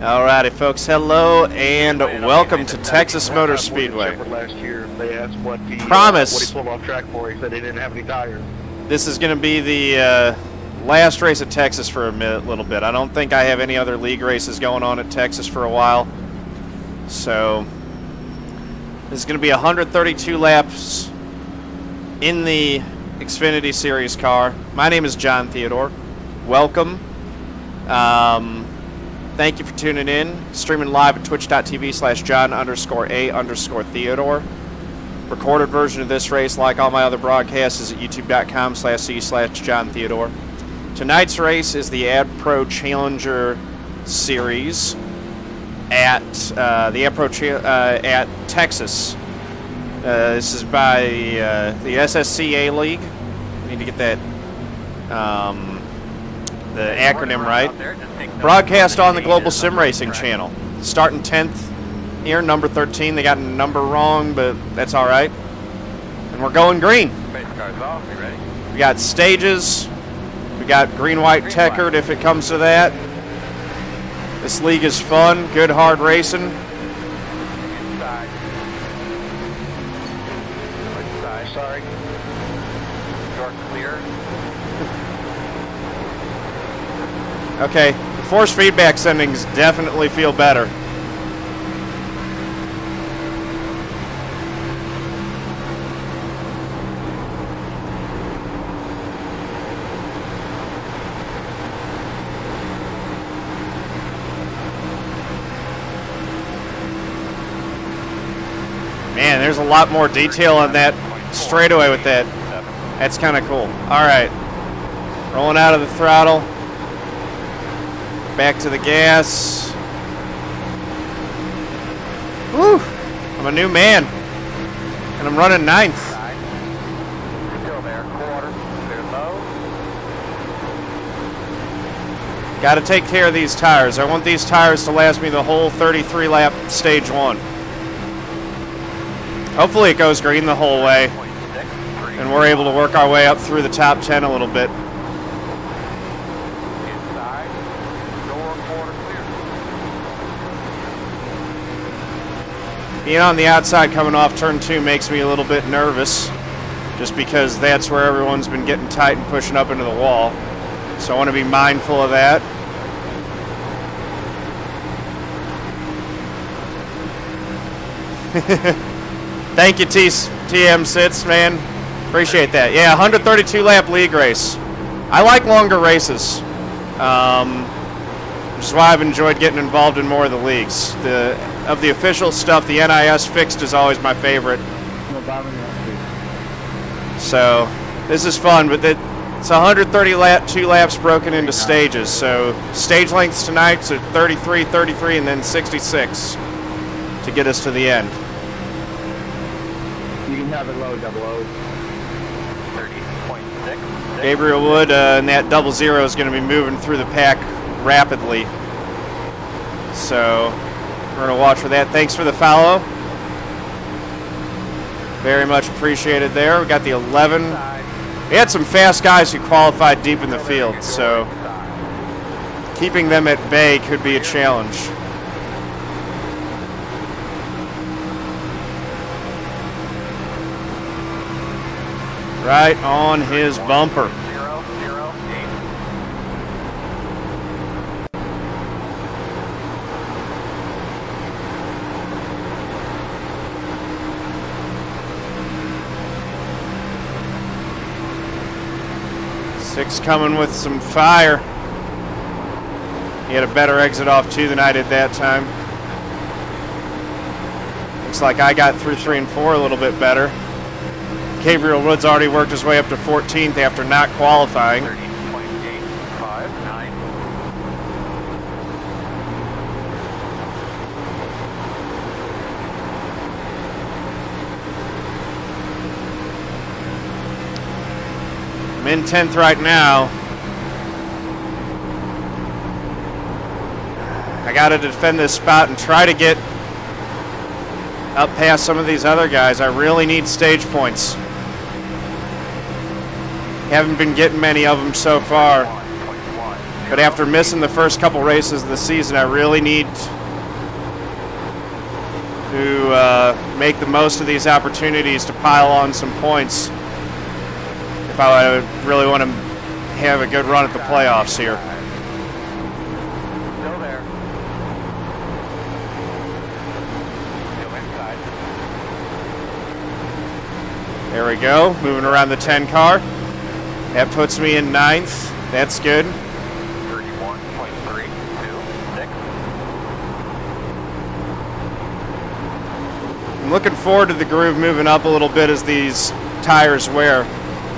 Alrighty, folks. Hello and welcome to Texas Motor Speedway. Last year, they asked what he pulled off track for. He said he didn't have any tires. This is going to be the last race at Texas for a little bit. I don't think I have any other league races going on at Texas for a while. So this is going to be 132 laps in the Xfinity Series car. My name is John Theodore. Welcome. Thank you for tuning in. Streaming live at twitch.tv/John_A_Theodore. Recorded version of this race, like all my other broadcasts, is at youtube.com/C/John Theodore. Tonight's race is the AdPro Challenger Series at at Texas. This is by the SSCA League. I need to get that the acronym right. Broadcast on the Global Sim Racing channel. Starting 10th here, number 13. They got a number wrong, but that's all right. And we're going green. We got stages. We got green-white checkered if it comes to that. This league is fun, good, hard racing. Sorry. You're clear. Okay, the force feedback settings definitely feel better. Man, there's a lot more detail on that straightaway with that. That's kind of cool. All right, rolling out of the throttle. Back to the gas. Woo! I'm a new man. And I'm running 9th. Still there. Quarter. Clear low. Got to take care of these tires. I want these tires to last me the whole 33 lap stage 1. Hopefully it goes green the whole way. And we're able to work our way up through the top 10 a little bit. Being on the outside coming off turn 2 makes me a little bit nervous, just because that's where everyone's been getting tight and pushing up into the wall. So I want to be mindful of that. Thank you, TM Sits, man. Appreciate that. Yeah, 132 lap league race. I like longer races, which is why I've enjoyed getting involved in more of the leagues. Of the official stuff, the NIS fixed is always my favorite. So this is fun, but it's 132 laps broken into stages. So stage lengths tonight, so 33, 33, and then 66 to get us to the end. You can have it low, 00. 30.6. Gabriel Wood and that 00 is going to be moving through the pack rapidly. So we're going to watch for that. Thanks for the follow. Very much appreciated there. We got the 11. We had some fast guys who qualified deep in the field, so keeping them at bay could be a challenge. Right on his bumper. 008. Six coming with some fire. He had a better exit off 2 than I did that time. Looks like I got through 3 and 4 a little bit better. Gabriel Woods already worked his way up to 14th after not qualifying. 30.859. I'm in 10th right now. I got to defend this spot and try to get up past some of these other guys. I really need stage points. Haven't been getting many of them so far. But after missing the first couple races of the season, I really need to make the most of these opportunities to pile on some points if I really want to have a good run at the playoffs here. Still there. Still inside. There we go, moving around the 10 car. That puts me in 9th. That's good. 31.326. I'm looking forward to the groove moving up a little bit as these tires wear.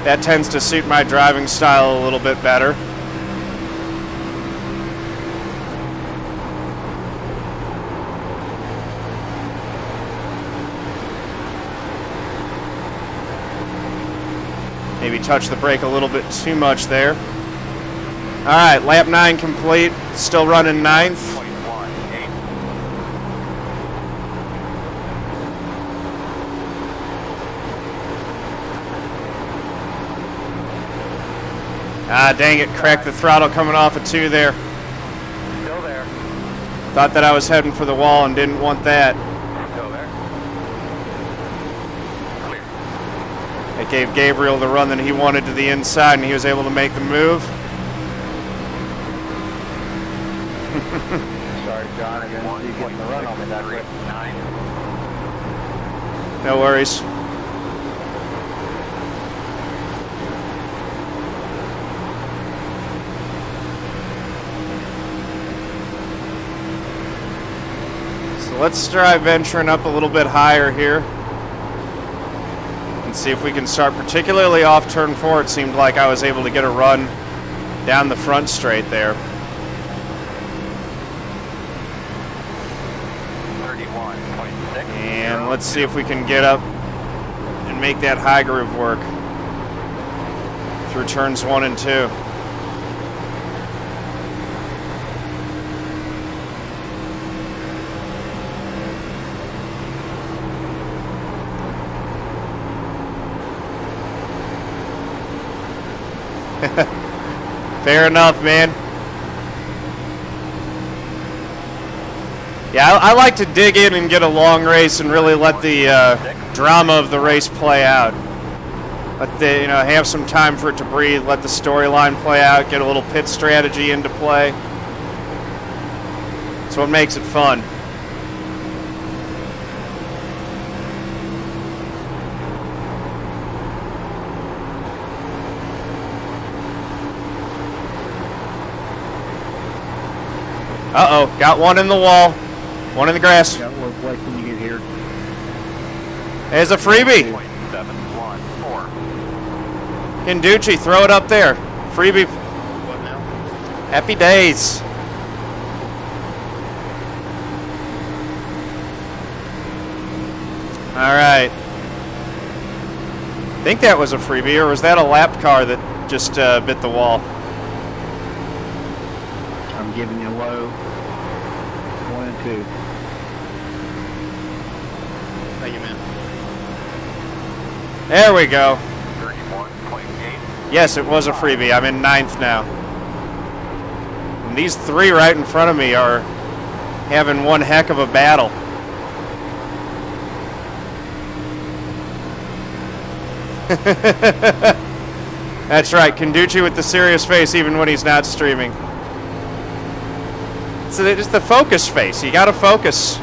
That tends to suit my driving style a little bit better. Maybe touch the brake a little bit too much there. All right, lap 9 complete. Still running 9th. Ah, dang it, cracked the throttle coming off of 2 there. Still there. Thought that I was heading for the wall and didn't want that. Still there. Clear. It gave Gabriel the run that he wanted to the inside, and he was able to make the move. Sorry, John, I didn't see you getting the run on me that quick. 9. No worries. So let's try venturing up a little bit higher here and see if we can start, particularly off turn 4. It seemed like I was able to get a run down the front straight there. 31.6. And let's see if we can get up and make that high groove work through turns 1 and 2. Fair enough, man. Yeah, I like to dig in and get a long race and really let the drama of the race play out. Let the, have some time for it to breathe. Let the storyline play out. Get a little pit strategy into play. That's what makes it fun. Uh-oh, got one in the wall, one in the grass. Got a little place when you get here. There's a freebie. 0.714. Kenducci, throw it up there. Freebie. What now? Happy days. All right. I think that was a freebie, or was that a lap car that just bit the wall? I'm giving you low. 1 and 2. Thank you, man. There we go. 31.8. Yes, it was a freebie. I'm in 9th now. And these 3 right in front of me are having one heck of a battle. That's right, Kenducci with the serious face even when he's not streaming. So it's the focus face. You gotta focus.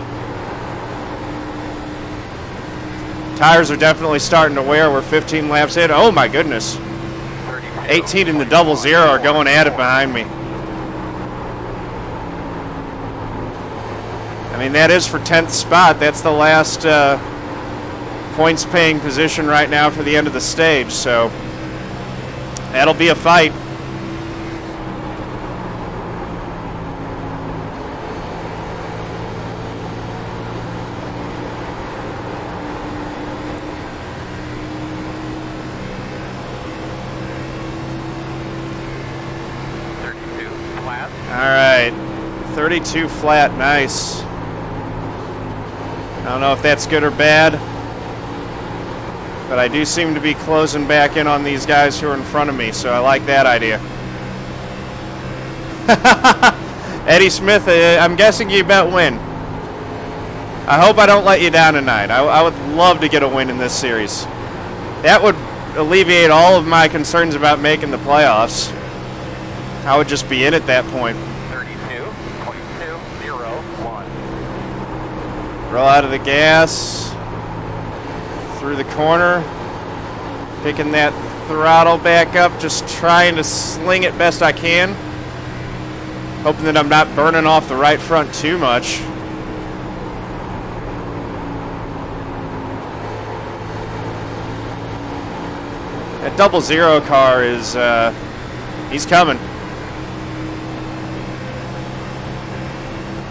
Tires are definitely starting to wear. We're 15 laps in. Oh my goodness. 18 in the 00 are going at it behind me. I mean, that is for 10th spot. That's the last points paying position right now for the end of the stage. So that'll be a fight. All right, 32 flat, nice. I don't know if that's good or bad, but I do seem to be closing back in on these guys who are in front of me, so I like that idea. Eddie Smith, I'm guessing you bet win. I hope I don't let you down tonight. I would love to get a win in this series. That would alleviate all of my concerns about making the playoffs. I would just be in at that point. 32.201. Roll out of the gas. Through the corner. Picking that throttle back up. Just trying to sling it best I can. Hoping that I'm not burning off the right front too much. That 00 car is, he's coming.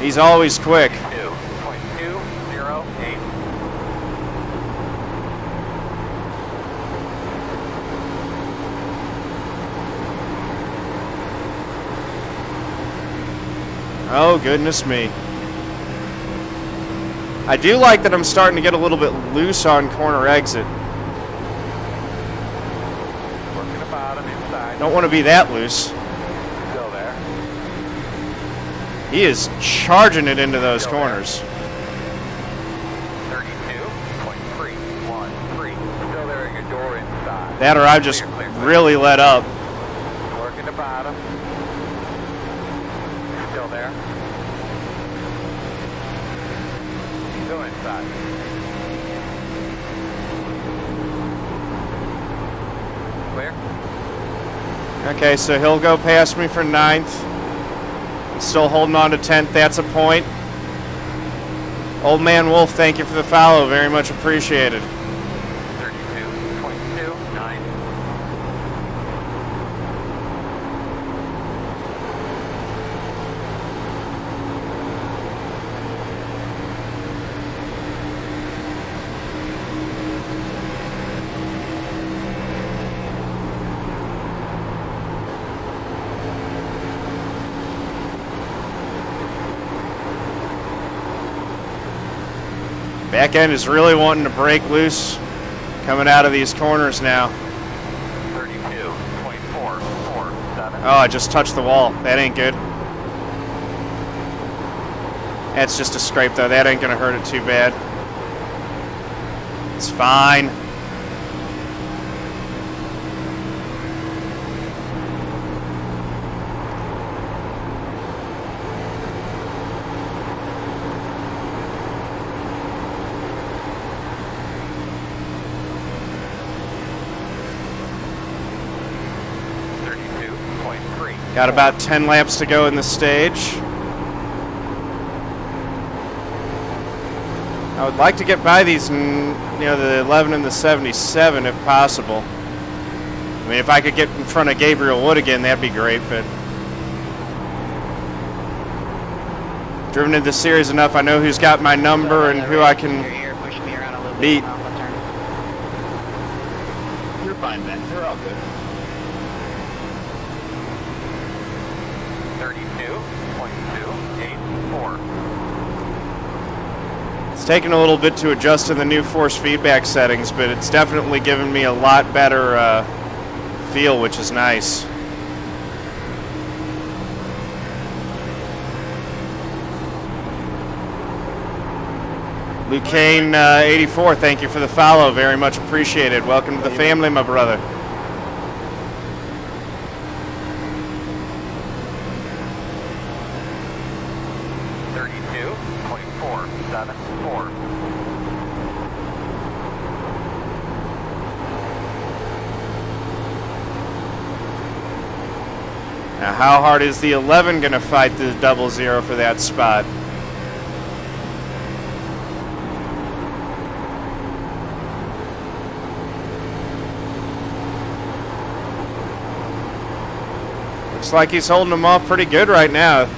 He's always quick. 2.208. Oh, goodness me. I do like that I'm starting to get a little bit loose on corner exit. Working the bottom inside. Don't want to be that loose. Still there. He is charging it into those corners. 32.313. Still there at your door inside. That or I've just really let up. Working the bottom. Still there. Go inside. Clear. Okay, so he'll go past me for 9th. Still holding on to 10th. That's a point. Old Man Wolf, thank you for the follow. Very much appreciated. 32.29. Back end is really wanting to break loose coming out of these corners now. 32.447. Oh, I just touched the wall. That ain't good. That's just a scrape, though. That ain't going to hurt it too bad. It's fine. Got about 10 laps to go in the stage. I would like to get by these, the 11 and the 77 if possible. I mean, if I could get in front of Gabriel Wood again, that'd be great, but driven in this series enough, I know who's got my number and who I can beat. You're fine, Ben. You're all good. 32.284. It's taken a little bit to adjust to the new force feedback settings, but it's definitely given me a lot better feel, which is nice. Luke Kane, 84, thank you for the follow. Very much appreciated. Welcome to the family, my brother. Now, how hard is the 11 going to fight the 00 for that spot? Looks like he's holding them off pretty good right now.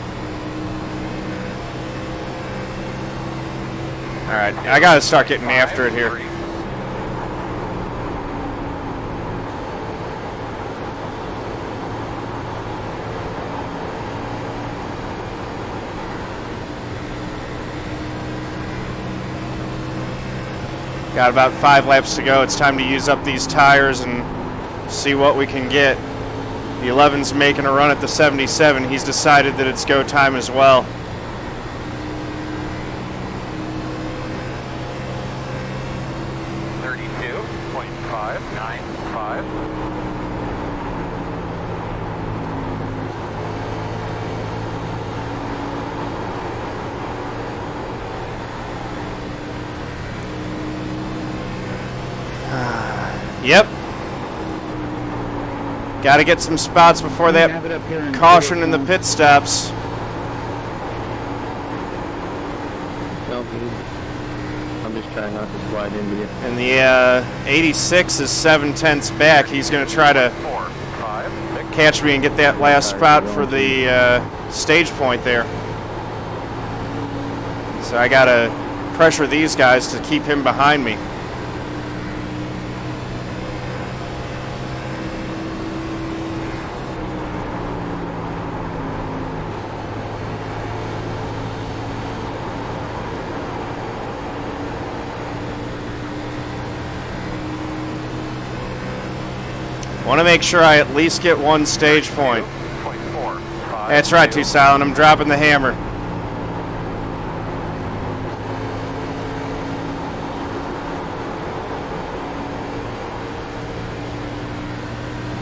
All right, I got to start getting after it here. Got about 5 laps to go. It's time to use up these tires and see what we can get. The 11's making a run at the 77. He's decided that it's go time as well. Yep. Got to get some spots before that caution in the pit stops. I'm just trying not to slide into you. And the 86 is 7/10ths back. He's going to try to catch me and get that last spot for the stage point there. So I got to pressure these guys to keep him behind me. Want to make sure I at least get one stage point. That's right, Too Silent. I'm dropping the hammer.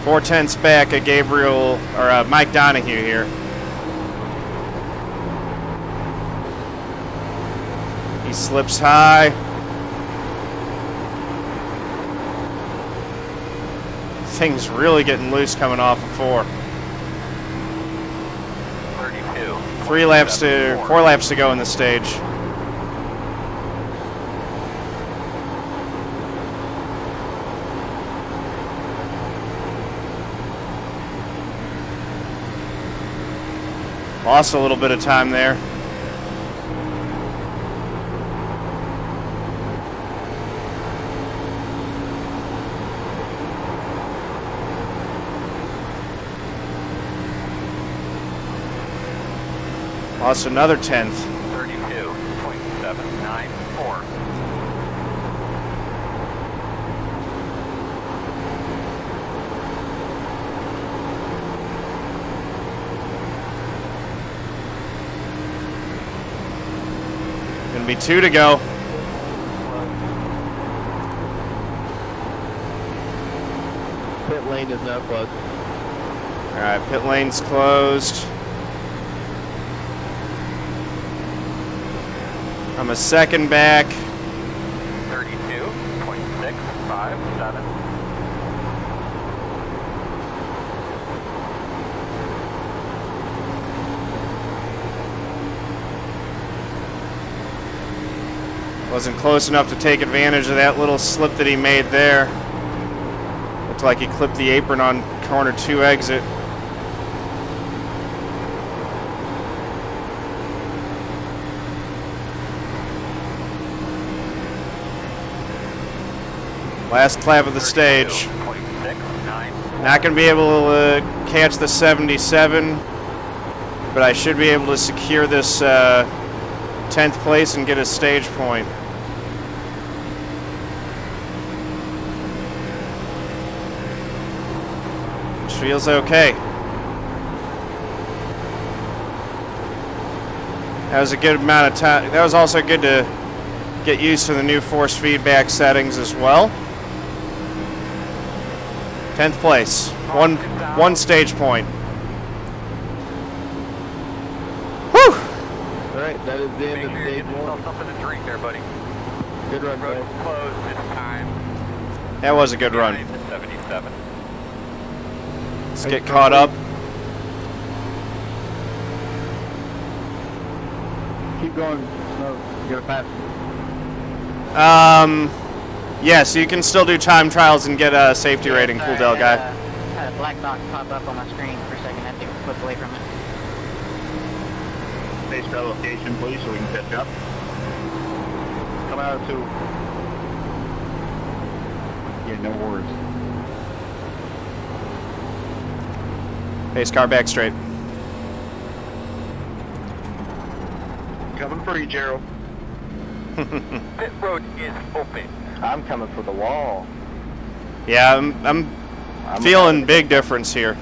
Four-tenths back at Gabriel or Mike Donahue here. He slips high. Thing's really getting loose coming off of 4. 32. 4 laps to go in the stage. Lost a little bit of time there. Lost another 10th. 32.794. Gonna be 2 to go. Pit lane is now closed. All right, pit lane's closed. I'm a second back. 32.657. Wasn't close enough to take advantage of that little slip that he made there. Looked like he clipped the apron on corner 2 exit. Last lap of the stage. Not going to be able to catch the 77, but I should be able to secure this 10th place and get a stage point. Which feels okay. That was a good amount of time. That was also good to get used to the new force feedback settings as well. 10th place, one stage point. Whew! All right, that is the end of stage 1. Something to drink there, buddy. Good run, Road guys. closed this time. That was a good run. 77. Let's get caught up. Keep going. No, you're gonna pass. Yes, you can still do time trials and get a safety rating, Cool Del guy. Had a black box pop up on my screen for a second. I had to flip away from it. Base trail location, please, so we can catch up. Come out of 2. Yeah, no worries. Pace car back straight. Coming for you, Gerald. Pit road is open. I'm coming for the wall. Yeah, I'm feeling big difference here.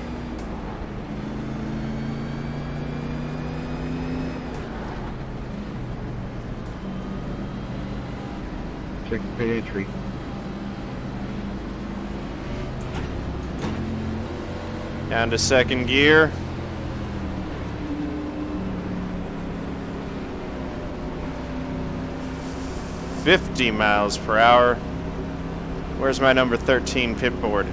check the pit entry. Down to second gear. $50 miles per hour. Where's my number 13 pit board?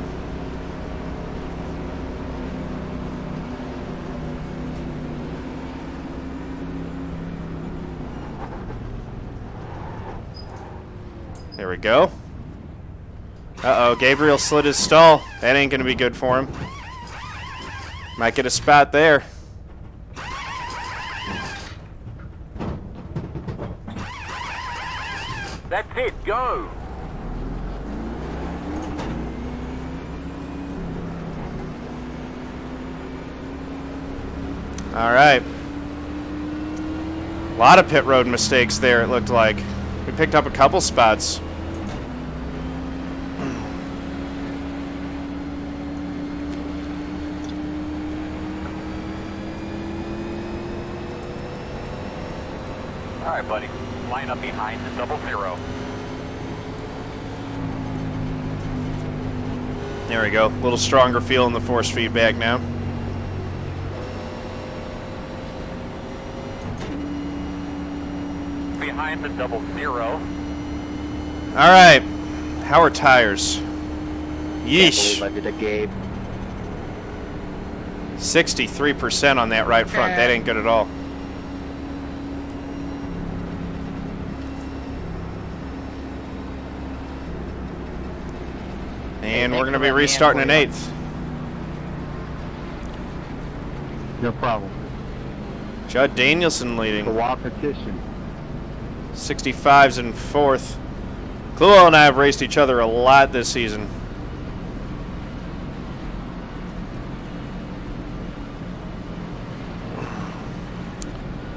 There we go. Uh-oh, Gabriel slid his stall. That ain't gonna be good for him. Might get a spot there. That's it, go! All right. A lot of pit road mistakes there, it looked like. We picked up a couple spots. All right, buddy. Line up behind the 00. There we go. A little stronger feel in the force feedback now. Behind the 00. All right. How are tires? Yeesh. I did a Gabe. 63% on that right front. That ain't good at all. And we're going to be restarting in 8th. No problem. Judd Danielson leading. The wild petition. 65's in 4th. Cluel and I have raced each other a lot this season.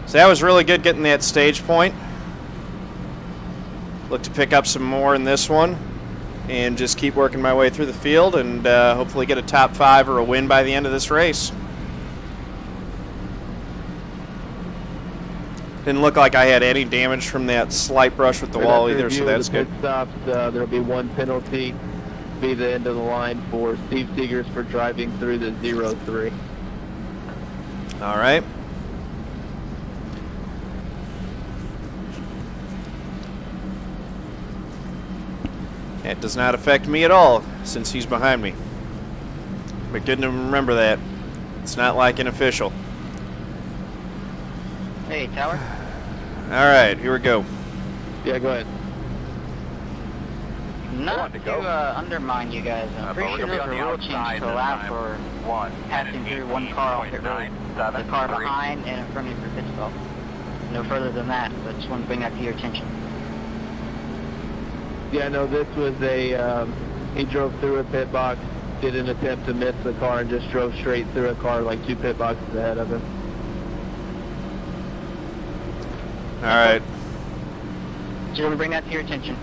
So that was really good getting that stage point. Look to pick up some more in this one and just keep working my way through the field and hopefully get a top 5 or a win by the end of this race. Didn't look like I had any damage from that slight brush with the wall either, so that's good. Stops, there'll be 1 penalty, be the end of the line for Steve Seegers for driving through the 03. All right. That does not affect me at all since he's behind me. But good to remember that. It's not like an official. Hey, Tower. All right, here we go. Yeah, go ahead. Not to undermine you guys, I'm pretty sure there's a rule change to allow for passing through one car off pit road. The car behind and in front of you for pit stop. No further than that, but just want to bring that to your attention. Yeah, no, this was a, he drove through a pit box, did an attempt to miss the car, and just drove straight through a car like 2 pit boxes ahead of him. All right. Just want to bring that to your attention.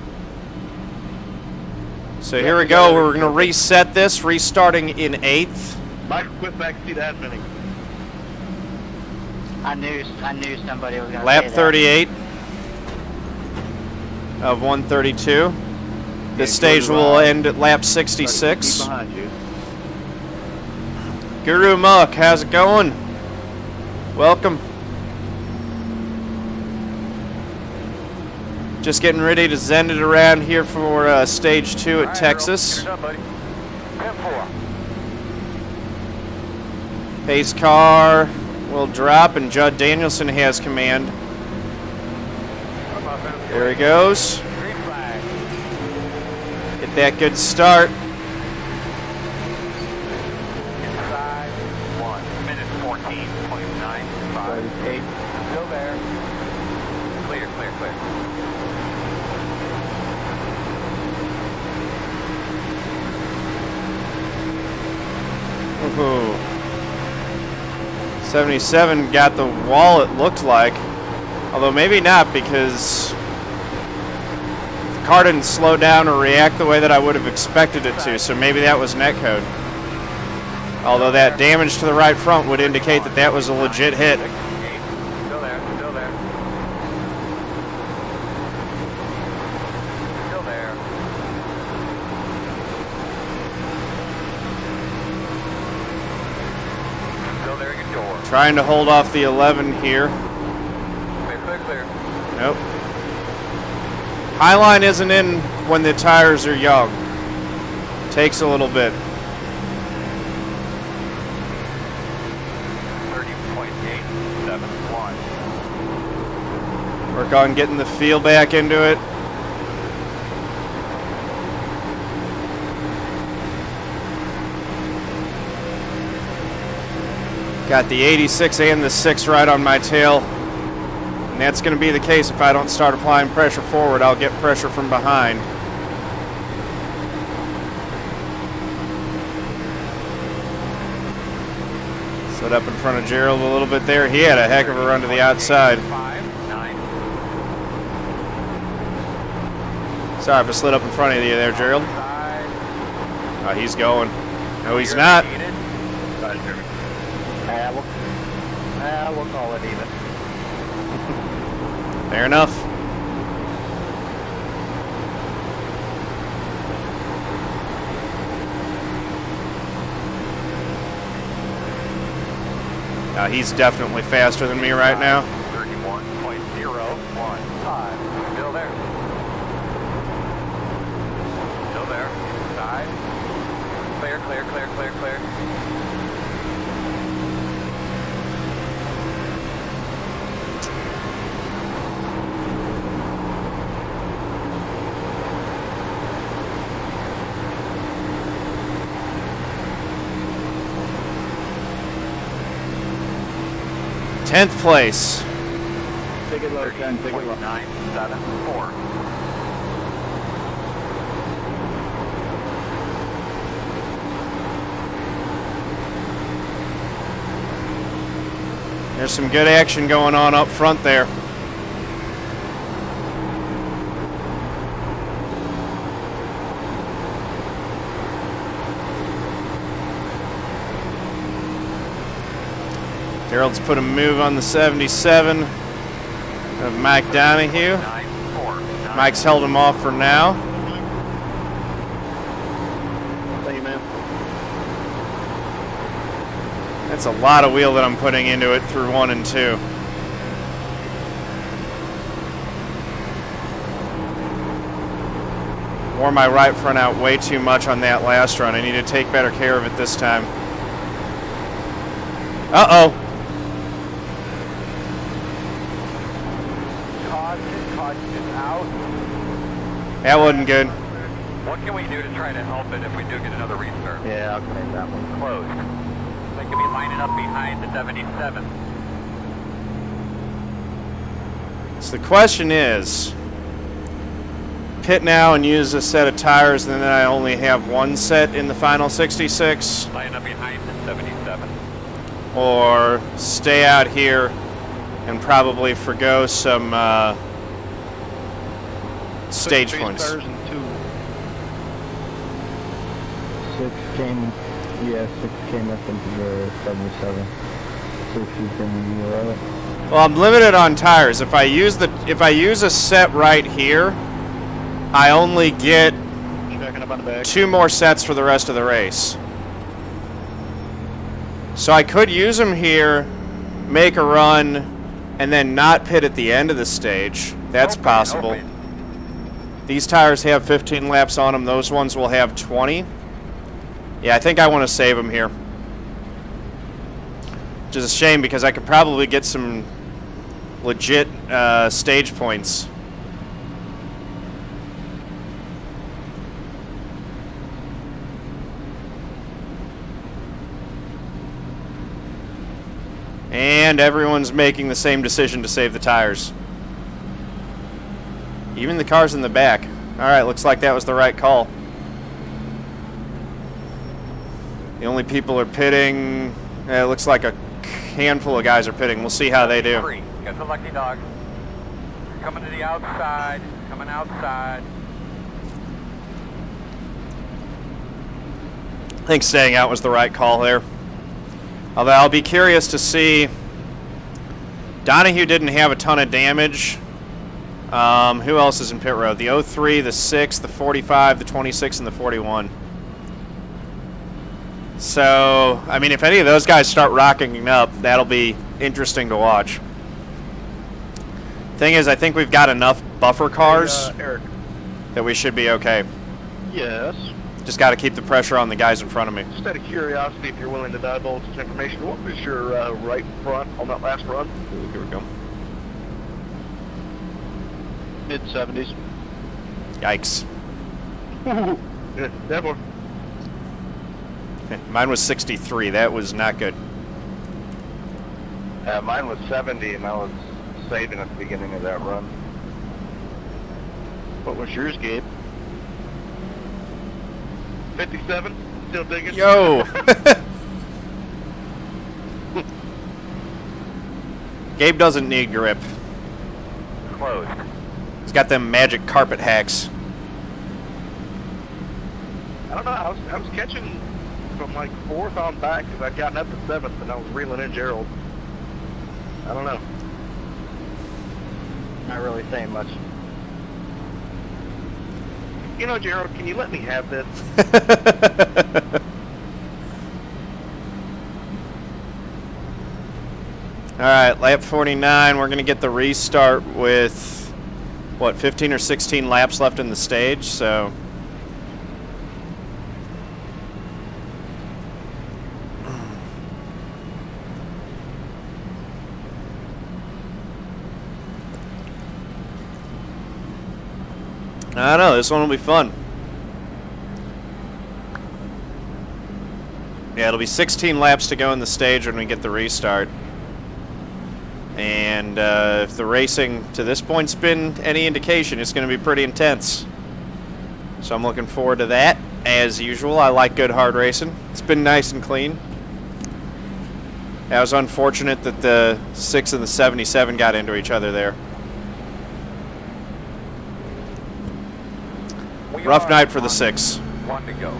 So here we go. We're going to reset this, restarting in 8th. Mike, quit back seat adminning. I knew somebody was going to Lap say that. 38 of 132. This stage will end at lap 66. Behind you. Guru Muck, how's it going? Welcome. Just getting ready to send it around here for stage 2 at Texas. You're done, buddy. 10-4. Pace car will drop, and Judd Danielson has command. There he goes. Green flag. Get that good start. Inside 1 minute 14.95. Still there. Clear, clear, clear. Ooh. 77 got the wall, it looked like. Although maybe not, because the car didn't slow down or react the way that I would have expected it to, so maybe that was netcode. Although that damage to the right front would indicate that that was a legit hit. Still there, still there. Trying to hold off the 11 here. Clear, clear, clear. Nope. Highline isn't in when the tires are young. Takes a little bit. 30.871. Work on getting the feel back into it. Got the 86 and the 6 right on my tail. And that's going to be the case if I don't start applying pressure forward. I'll get pressure from behind. Slid up in front of Gerald a little bit there. He had a heck of a run to the outside. Sorry if I slid up in front of you there, Gerald. Oh, he's going. No, he's not. We'll call it even. Fair enough. He's definitely faster than me right now. 31.015. Still there. Still there. Side. Clear, clear, clear, clear, clear. Tenth place. Take it low, Ken. Take it low. 974. There's some good action going on up front there. Gerald's put a move on the 77 of Mike Donahue. Mike's held him off for now. Thank you, man. That's a lot of wheel that I'm putting into it through 1 and 2. Wore my right front out way too much on that last run. I need to take better care of it this time. Uh-oh. That wasn't good. What can we do to try to help it if we do get another restart? Yeah, okay, that one. Closed. They could be lining up behind the 77. So the question is, pit now and use a set of tires, and then I only have one set in the final 66? Line up behind the 77. Or stay out here and probably forgo some stage points. 6 came, yeah, 6 came up into the 77. 6 is in the 11. Well, I'm limited on tires. If I use a set right here, I only get 2 more sets for the rest of the race. So I could use them here, make a run, and then not pit at the end of the stage. That's possible. These tires have 15 laps on them. Those ones will have 20. Yeah, I think I want to save them here. Which is a shame because I could probably get some legit stage points. And everyone's making the same decision to save the tires. Even the cars in the back. Alright, looks like that was the right call. The only people are pitting. It looks like a handful of guys are pitting. We'll see how they do. Got the lucky dog. Coming to the outside. Coming outside. I think staying out was the right call there. Although I'll be curious to see. Donahue didn't have a ton of damage. Who else is in pit road? The 03, the 6, the 45, the 26, and the 41. So, I mean, if any of those guys start rocking up, that'll be interesting to watch. Thing is, I think we've got enough buffer cars Eric. that we should be okay. Yes. Just got to keep the pressure on the guys in front of me. Just out of curiosity, if you're willing to divulge this information, what was your right front on that last run? Here we go. Mid-70s. Yikes. Yeah, definitely. Mine was 63. That was not good. Mine was 70, and I was saving at the beginning of that run. What was yours, Gabe? 57. Still digging. Yo! Gabe doesn't need grip. Closed. He's got them magic carpet hacks. I don't know. I was catching from like 4th on back because I'd gotten up to 7th and I was reeling in Gerald. I don't know. Not really saying much. You know, Gerald, can you let me have this? Alright, lap 49. We're going to get the restart with, what, 15 or 16 laps left in the stage, so... I don't know, this one will be fun. Yeah, it'll be 16 laps to go in the stage when we get the restart. And if the racing to this point's been any indication, it's going to be pretty intense. So I'm looking forward to that. As usual, I like good hard racing. It's been nice and clean. It was unfortunate that the 6 and the 77 got into each other there. Rough night for the 6. 1 to go.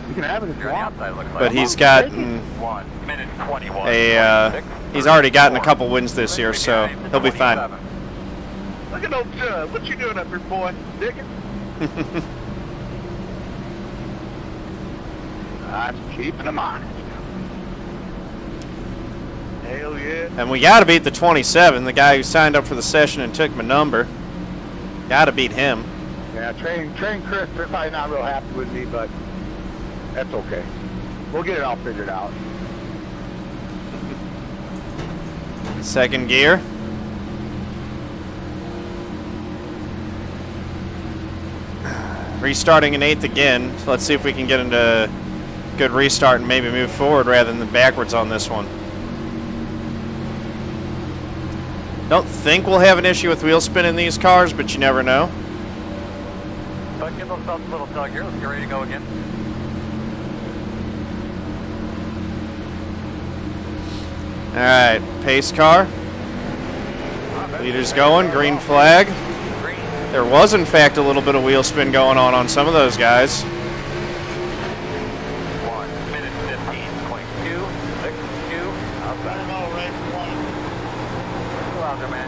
You can have it if you want. But he's gotten 1 minute 21. he's already gotten a couple wins this year, so he'll be fine. Look at old Judd. What you doing up here, boy? Digging? I'm keeping them honest. Hell yeah. And we got to beat the 27, the guy who signed up for the session and took my number. Got to beat him. Yeah, train Chris, they're probably not real happy with me, but that's okay. We'll get it all figured out. Second gear. Restarting in 8th again. So let's see if we can get into a good restart and maybe move forward rather than backwards on this one. Don't think we'll have an issue with wheel spin in these cars, but you never know. But give themselves a little tug here. Let's get ready to go again. Alright, pace car. Leader's going, green flag. There was, in fact, a little bit of wheel spin going on some of those guys. 1 minute 15.262. Outside. Go out there, man.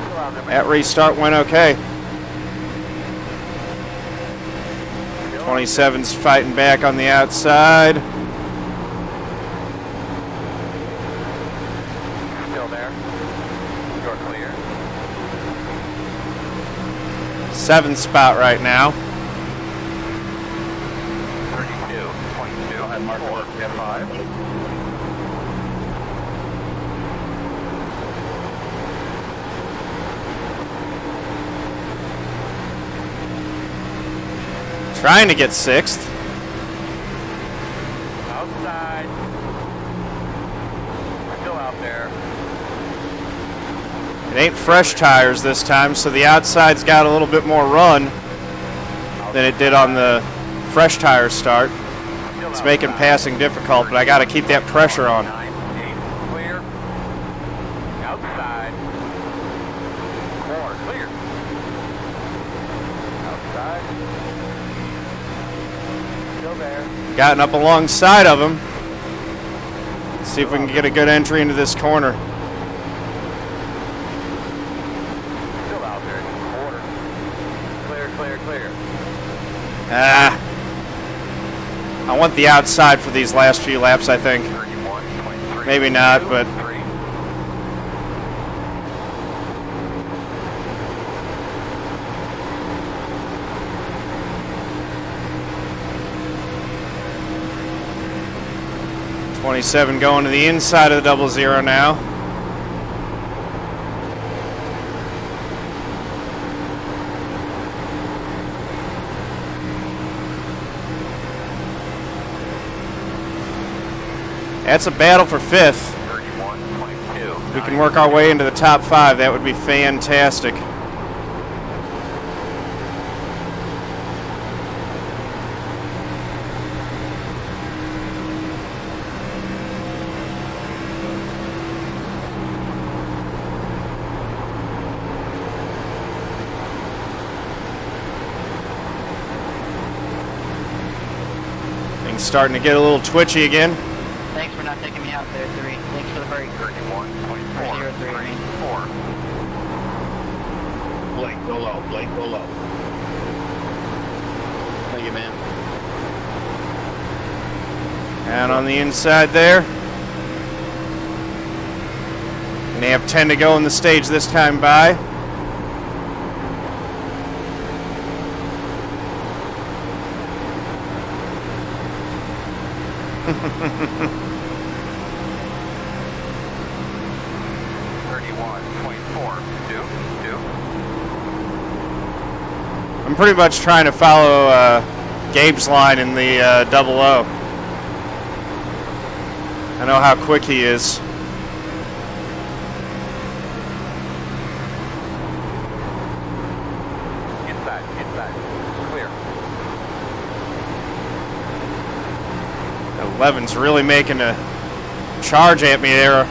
Go out there, man. That restart went okay. 27's fighting back on the outside. Still there. You're clear. 7th spot right now. 32.2. Go ahead, Mark. 4.5. Trying to get 6th. Outside. We're still out there. It ain't fresh tires this time, so the outside's got a little bit more run than it did on the fresh tire start. It's making passing difficult, but I got to keep that pressure on. 9, 8, clear. Outside. 4, clear. Outside. Still there. Gotten up alongside of him. Let's see if we can get a good entry into this corner. Still out there. Quarter. Clear, clear, clear. Ah, I want the outside for these last few laps, I think. Maybe not, but... .27 going to the inside of the 00 now. That's a battle for 5th. We can work our way into the top 5. That would be fantastic. Things starting to get a little twitchy again. Thanks for not taking me out there, 3. Thanks for the break. 31.4. 03, I mean. 4. Blake, go low. Blake, go low. Thank you, man. And on the inside there. And they have 10 to go in the stage this time by. I'm pretty much trying to follow Gabe's line in the 00. I know how quick he is. Inside, clear. 11's really making a charge at me there.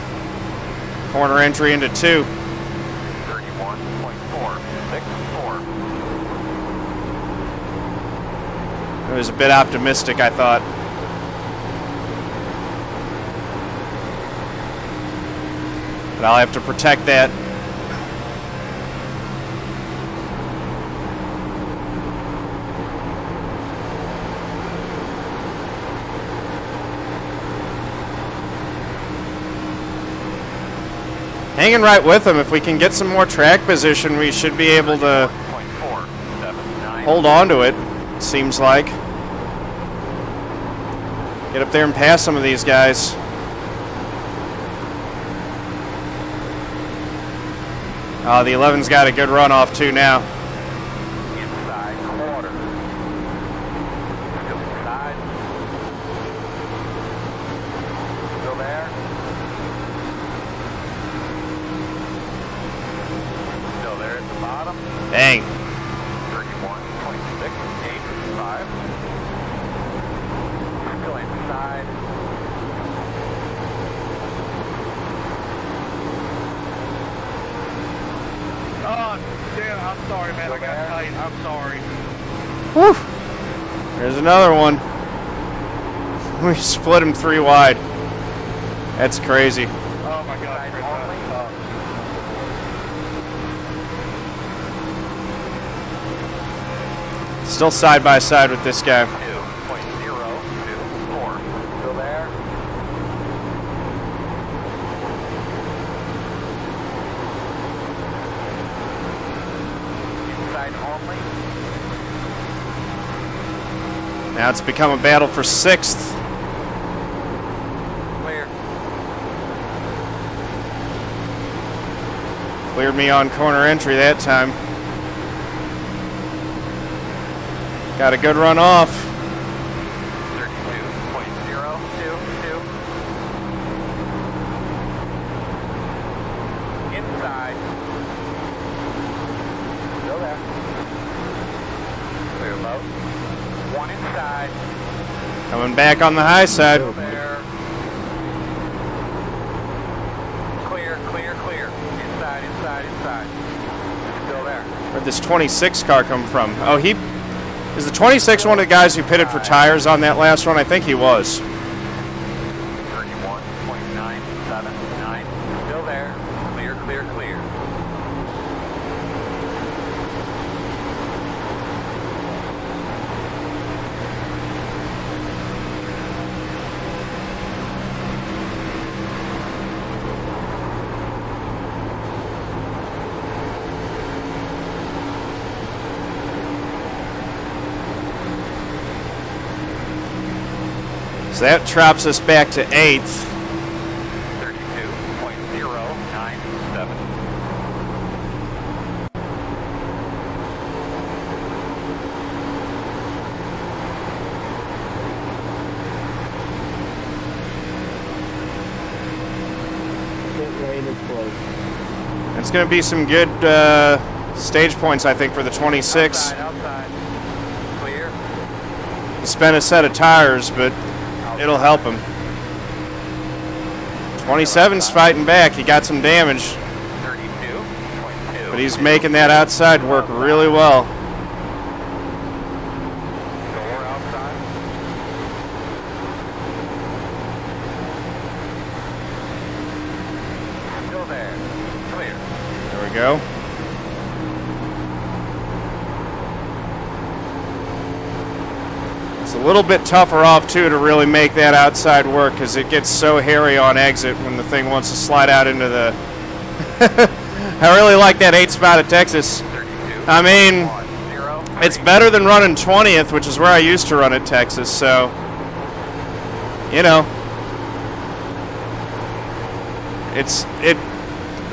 Corner entry into 2. 31.464. It was a bit optimistic, I thought. But I'll have to protect that. Hanging right with them. If we can get some more track position, we should be able to hold on to it, seems like. Get up there and pass some of these guys. The 11's got a good run off too now. Inside quarter. Still inside. Still there. Still there at the bottom. Dang. 31.685. Still inside. Oh, damn, I'm sorry, man. I got tight. I'm sorry. Whew. There's another one. We split him 3 wide. That's crazy. Oh, my God. Chris, Still side by side with this guy. 2.024. Still there. Inside only. Now it's become a battle for 6th. Clear. Cleared me on corner entry that time. Got a good run off. 32.022. Inside. Still there. Clear low. 1 inside. Coming back on the high side. Still there. Clear. Inside. Still there. Where'd this 26 car come from? Oh, is the 26 one of the guys who pitted for tires on that last one? I think he was. 31.979. Still there. Clear. So that drops us back to 8th. 32.097. It's going to be some good stage points, I think, for the 26. Outside. Clear. He spent a set of tires, but it'll help him. 27's fighting back. He got some damage, 32.2. but he's making that outside work really well. Door outside. Still there. Clear. There we go. It's a little bit tougher off, too, to really make that outside work because it gets so hairy on exit when the thing wants to slide out into the... I really like that 8th spot at Texas. I mean, it's better than running 20th, which is where I used to run at Texas, so, you know.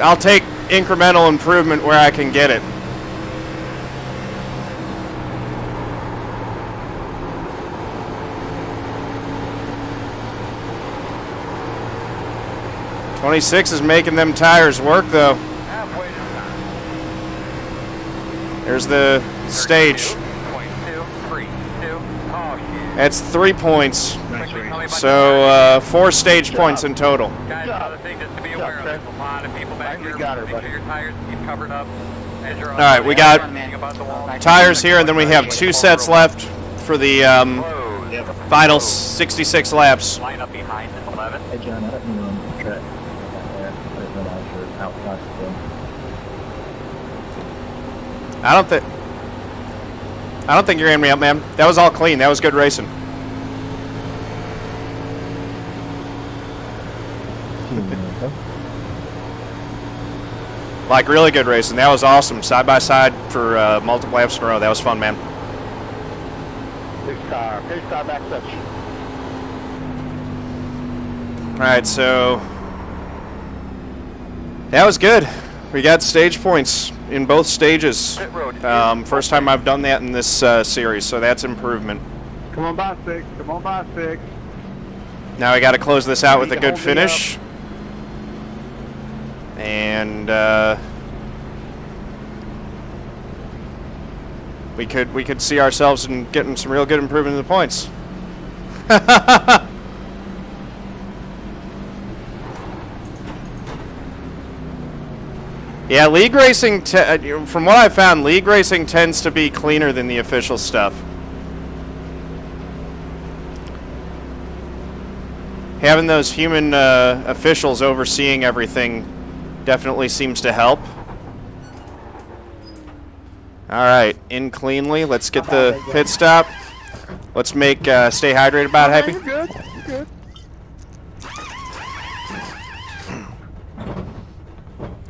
I'll take incremental improvement where I can get it. '26 is making them tires work, though. There's the stage. That's 3 points. So 4 stage points in total. Guys, another thing just to be aware of, there's a lot of people back here. Make sure your tires keep covered up. All right, we got tires here, and then we have 2 sets left for the final 66 laps. Line up behind this 11. Hey John, I don't know on the track. Outside still. I don't think you're aiming me up, man. That was all clean. That was good racing. Like, really good racing. That was awesome. Side by side for multiple laps in a row. That was fun, man. Pace car back touch. All right, so that was good. We got stage points in both stages. First time I've done that in this series, so that's improvement. Come on by 6. Come on by 6. Now we got to close this out with a good finish. And we could see ourselves in getting some real good improvement in the points. Yeah, league racing, from what I've found, league racing tends to be cleaner than the official stuff. Having those human officials overseeing everything definitely seems to help. All right, in cleanly. Let's get the pit stop. Let's make stay hydrated about happy. You're good. You're good.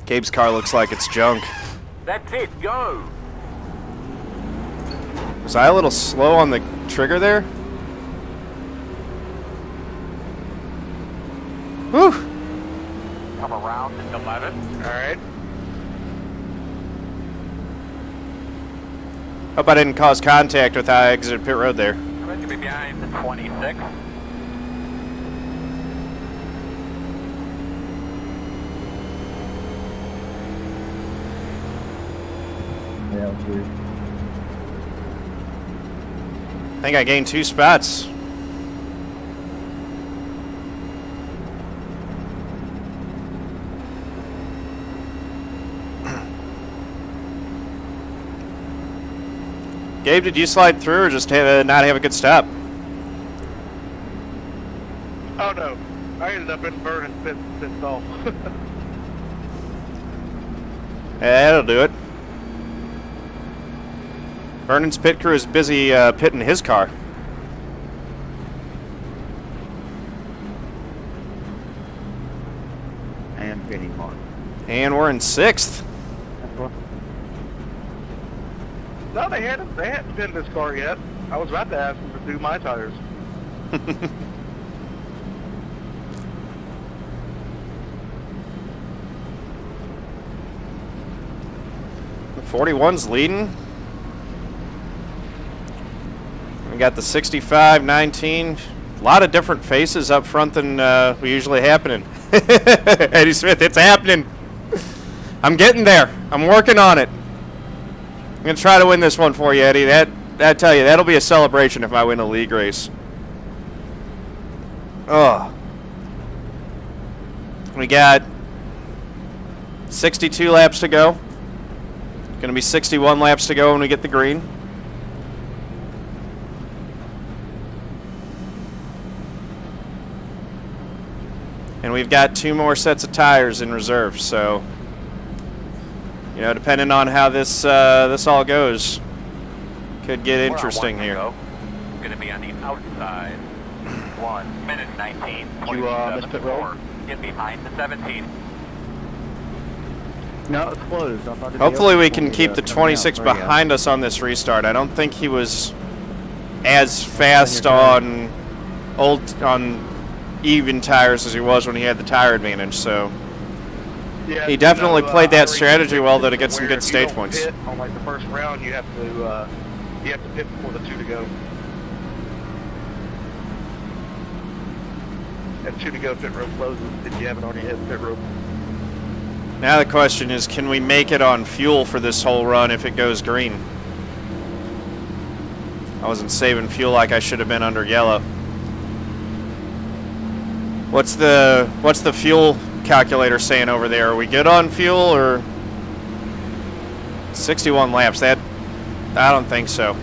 Gabe's car looks like it's junk. That's it, go! Was I a little slow on the trigger there? Whew! Come around to 11. Alright. Hope I didn't cause contact with how I exited pit road there. I'm going to be behind the 26. Yeah, it was weird. I think I gained 2 spots. Gabe, did you slide through or just not have a good stop? Oh no, I ended up in Vernon's pit stall. Yeah, that'll do it. Vernon's pit crew is busy pitting his car. And getting on. And we're in 6th. No, they hadn't pinned this car yet. I was about to ask them to do my tires. 41's leading. We got the 65, 19. A lot of different faces up front than we usually happening. Eddie Smith, it's happening. I'm getting there. I'm working on it. I'm going to try to win this one for you, Eddie. I tell you, that'll be a celebration if I win a league race. Oh. We got 62 laps to go. Going to be 61 laps to go when we get the green. And we've got 2 more sets of tires in reserve, so you know, depending on how this this all goes, could get interesting here. Going to be on the outside. 1 minute 19. You miss pit roll? Get behind the 17. No, it's closed. I thought it'd be Hopefully open we for can me, keep the coming out. 26 There you go. behind us on this restart. I don't think he was as fast on even tires as he was when he had the tire advantage, so Yeah, he definitely played that iRacing strategy well to get where some good if you stage don't points. pit on like the first round, you have to pit before the 2 to go. And 2 to go, pit road closes if you haven't already hit pit road. Now the question is, can we make it on fuel for this whole run if it goes green? I wasn't saving fuel like I should have been under yellow. What's the fuel calculator saying over there? Are we good on fuel or 61 laps? That I don't think so.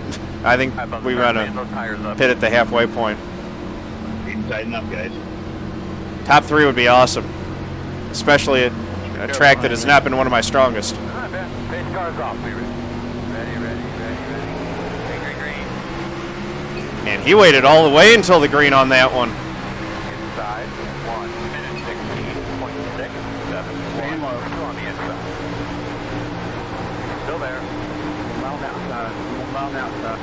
I think we run a pit at the halfway point. Need to tighten up, guys. Top 3 would be awesome, especially at a track that has not been one of my strongest. All right, Ben. Pace car's off. We ready. Ready. Green. And he waited all the way until the green on that one. Inside. 1 minute 16.6. 7. Staying low. On the inside. Still there. Mile outside. 1 mile outside.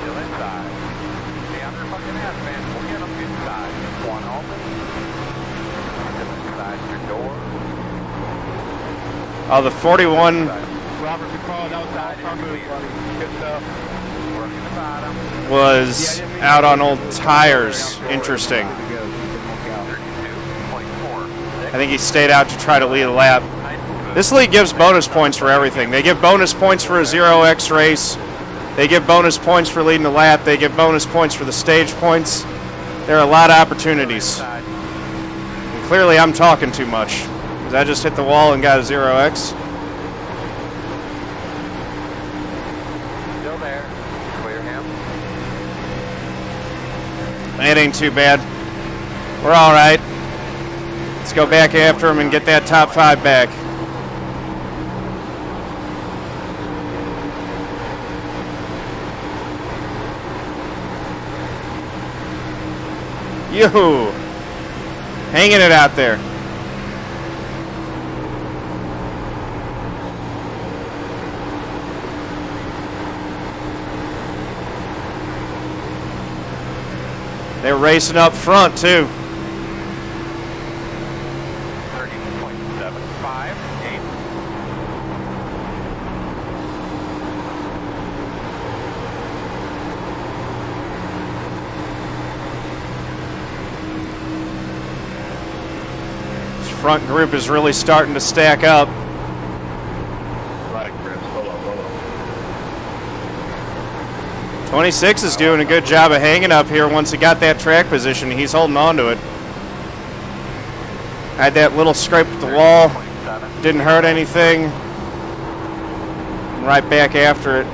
Still inside. Stay on their fucking ass, man. We'll get them inside. 1 open. Inside your door. Oh, the 41 Robert, good call. That was our move, buddy. Good stuff. Working the bottom. was out on old tires. Interesting. 32.4. I think he stayed out to try to lead a lap. This league gives bonus points for everything. They give bonus points for a 0x race. They give bonus points for leading a lap. They give bonus points for the stage points. There are a lot of opportunities. And clearly I'm talking too much, because I just hit the wall and got a 0x. Still there. Clear him. It ain't too bad. We're all right. Let's go back after him and get that top 5 back. Yoo-hoo! Hanging it out there. They're racing up front, too. 30.75. 8. This front group is really starting to stack up. Right, Chris. Hold on. 26 is doing a good job of hanging up here once he got that track position. He's holding on to it. Had that little scrape at the wall. Didn't hurt anything. Right back after it.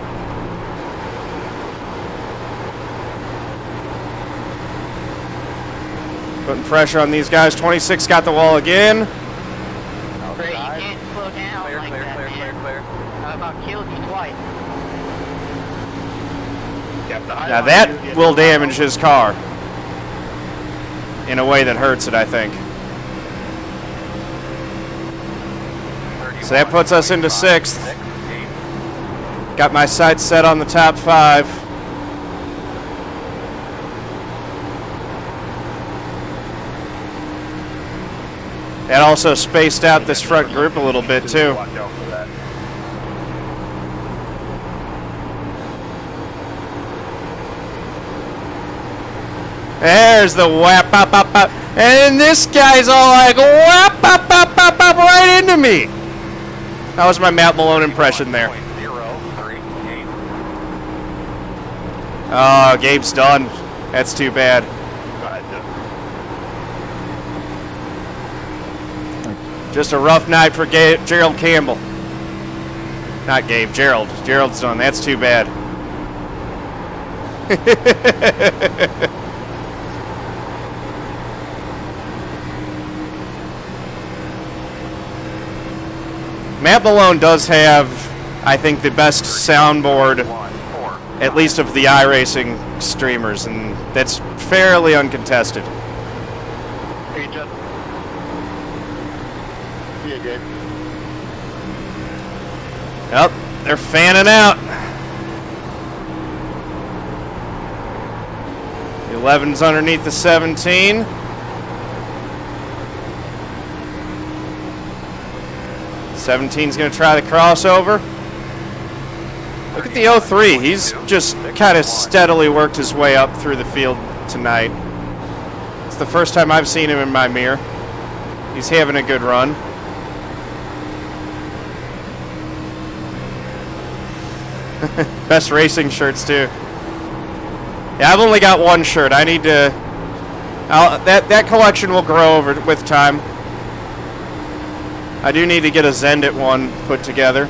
Putting pressure on these guys. 26 got the wall again. Great, you can't slow down Clear, like clear, that, clear, man. clear. I about killed you twice. Now that will damage his car in a way that hurts it, I think. So that puts us into 6th. Got my sights set on the top 5. That also spaced out this front group a little bit too. Watch out for There's the whap, pop, pop, pop. And this guy's all like, whap, pop, pop, pop, pop, right into me. That was my Matt Malone impression there. Oh, Gabe's done. That's too bad. Just a rough night for Gerald Campbell. Not Gabe, Gerald. Gerald's done. That's too bad. Matt Malone does have, I think, the best soundboard, at least of the iRacing streamers, and that's fairly uncontested. Yep, they're fanning out. The 11's underneath the 17. '17's going to try the crossover. Look at the 03. He's just kind of steadily worked his way up through the field tonight. It's the first time I've seen him in my mirror. He's having a good run. Best racing shirts too. Yeah, I've only got one shirt. I need to. That collection will grow over with time. I do need to get a Zendit one put together.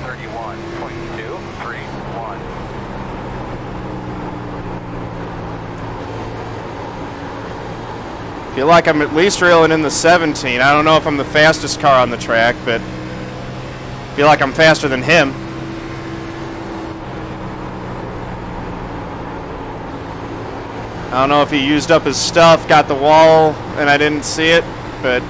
31.231. Feel like I'm at least reeling in the 17. I don't know if I'm the fastest car on the track, but feel like I'm faster than him. I don't know if he used up his stuff, got the wall, and I didn't see it, but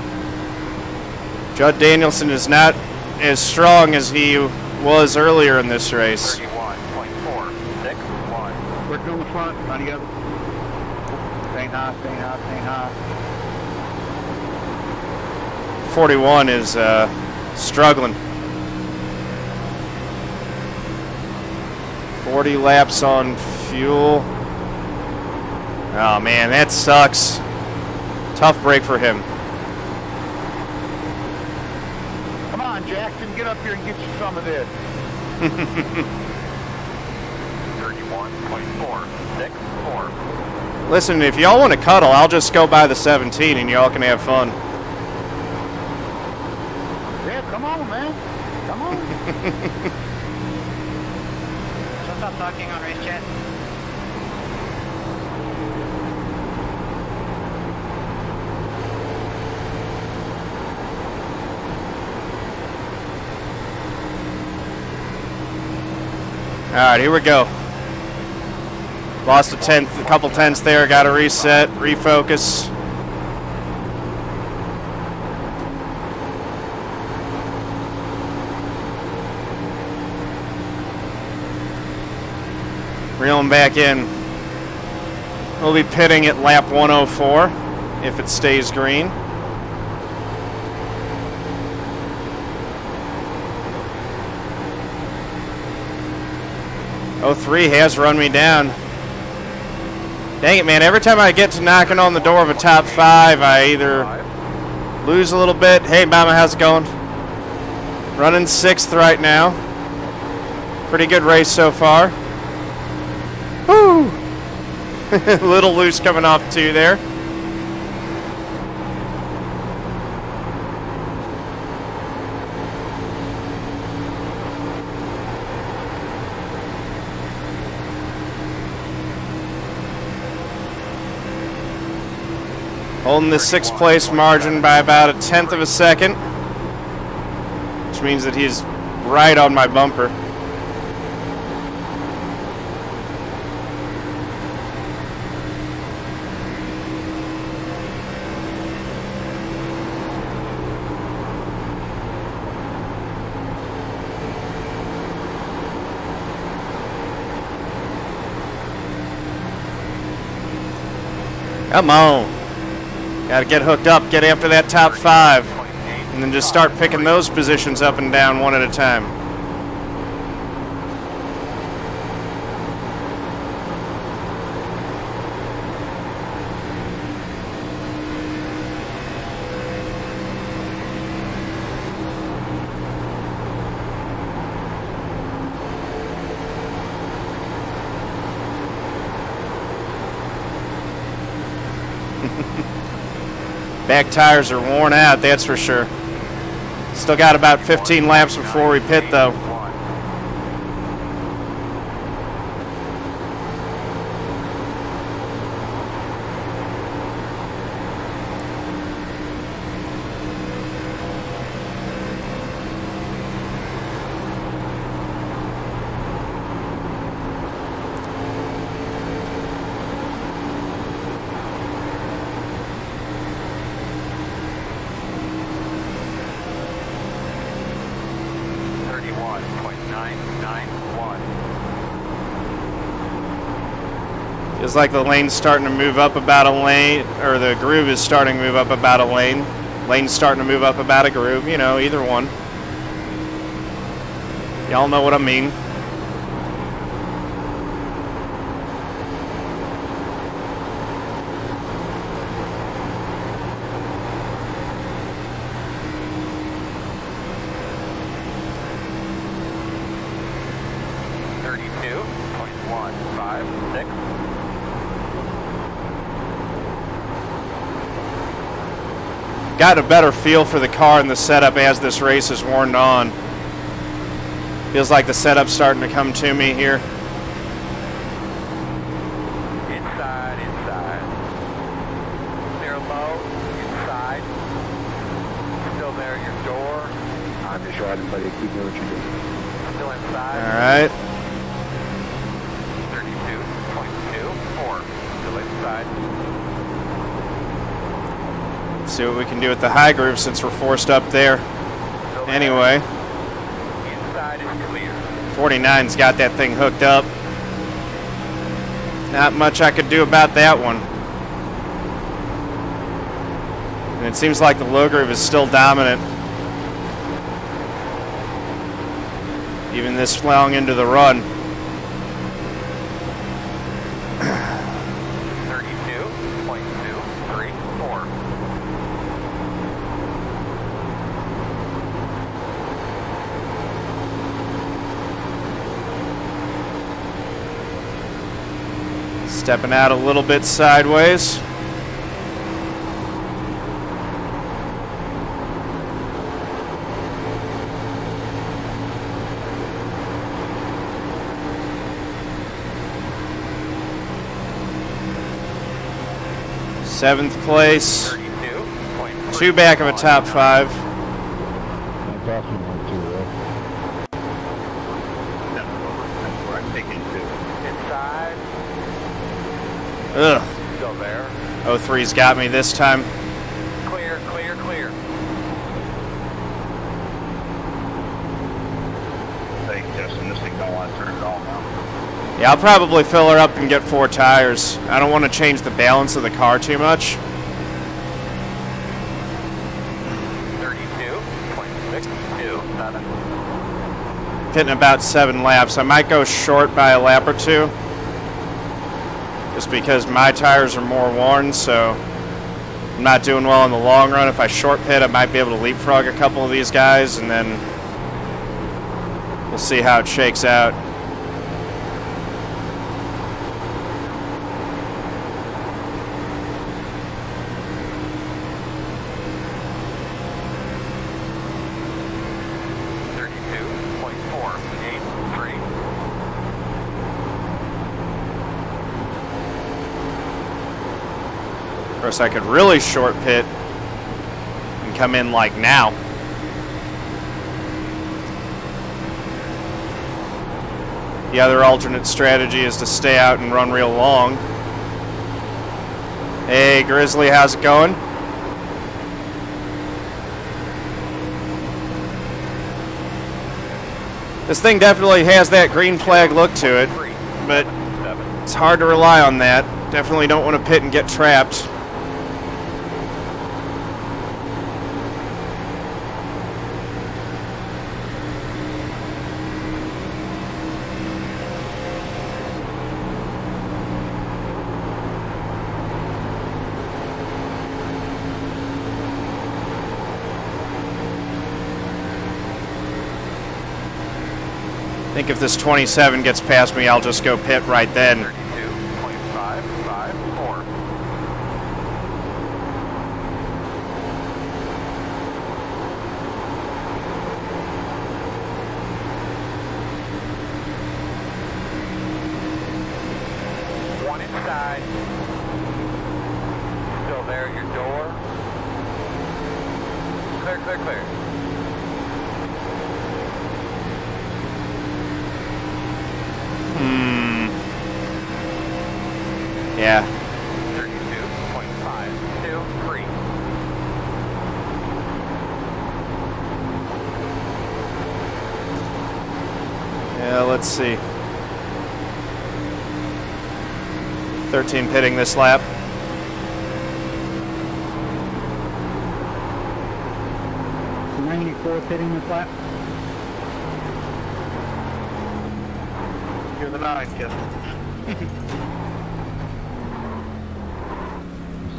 Judd Danielson is not as strong as he was earlier in this race. 31.461. Working on the front, trying to get staying high, staying high, staying high. 41 is struggling. 40 laps on fuel. Oh man, that sucks. Tough break for him. Come on, Jackson, get up here and get you some of this. 31.464. Listen, if y'all want to cuddle, I'll just go by the 17 and y'all can have fun. Yeah, come on, man. Come on. So stop talking on race chat. All right, here we go. Lost a couple tenths there. Got to reset, refocus. Reeling back in. We'll be pitting at lap 104 if it stays green. '03 has run me down. Dang it, man. Every time I get to knocking on the door of a top 5, I either lose a little bit. Hey, Mama, how's it going? Running 6th right now. Pretty good race so far. Woo! Little loose coming off 2 there. Holding the 6th place margin by about a 1/10 of a second, which means that he's right on my bumper. Come on. Got to get hooked up, get after that top 5, and then just start picking those positions up and down one at a time. Back tires are worn out, that's for sure. Still got about 15 laps before we pit, though. Feels like the lane's starting to move up about a lane, or the groove is starting to move up about a lane. Lane's starting to move up about a groove, you know, either one. Y'all know what I mean. Got a better feel for the car and the setup as this race is worn on. Feels like the setup's starting to come to me here. Inside, inside. Clear low, inside. Still there at your door. I'm just riding, buddy. Keep doing what you're doing. Still inside. All right. 32.24. Still inside. See what we can do with the high groove since we're forced up there. Anyway, Inside is clear. 49's got that thing hooked up. Not much I could do about that one. And it seems like the low groove is still dominant. Even this long into the run. 32.234. Stepping out a little bit sideways. Seventh place. 2 back of a top 5. That's awesome one too, right? That's where I'm taking to. Inside. Ugh. Still there. 03's got me this time. Clear, clear, clear. Hey, Justin, this thing don't want to turn it all now. Yeah, I'll probably fill her up and get 4 tires. I don't want to change the balance of the car too much. 32.627. Hitting about 7 laps. I might go short by a lap or 2. Just because my tires are more worn, so I'm not doing well in the long run. If I short pit, I might be able to leapfrog a couple of these guys, and then we'll see how it shakes out. Of course, I could really short pit and come in like now. The other alternate strategy is to stay out and run real long. Hey, Grizzly, how's it going? This thing definitely has that green flag look to it, but it's hard to rely on that. Definitely don't want to pit and get trapped. I think if this 27 gets past me, I'll just go pit right then. 32.554. door. Clear, clear, clear. Yeah. 32.523. Yeah, let's see. 13 pitting this lap. Pitting this lap. You're the 9, kid.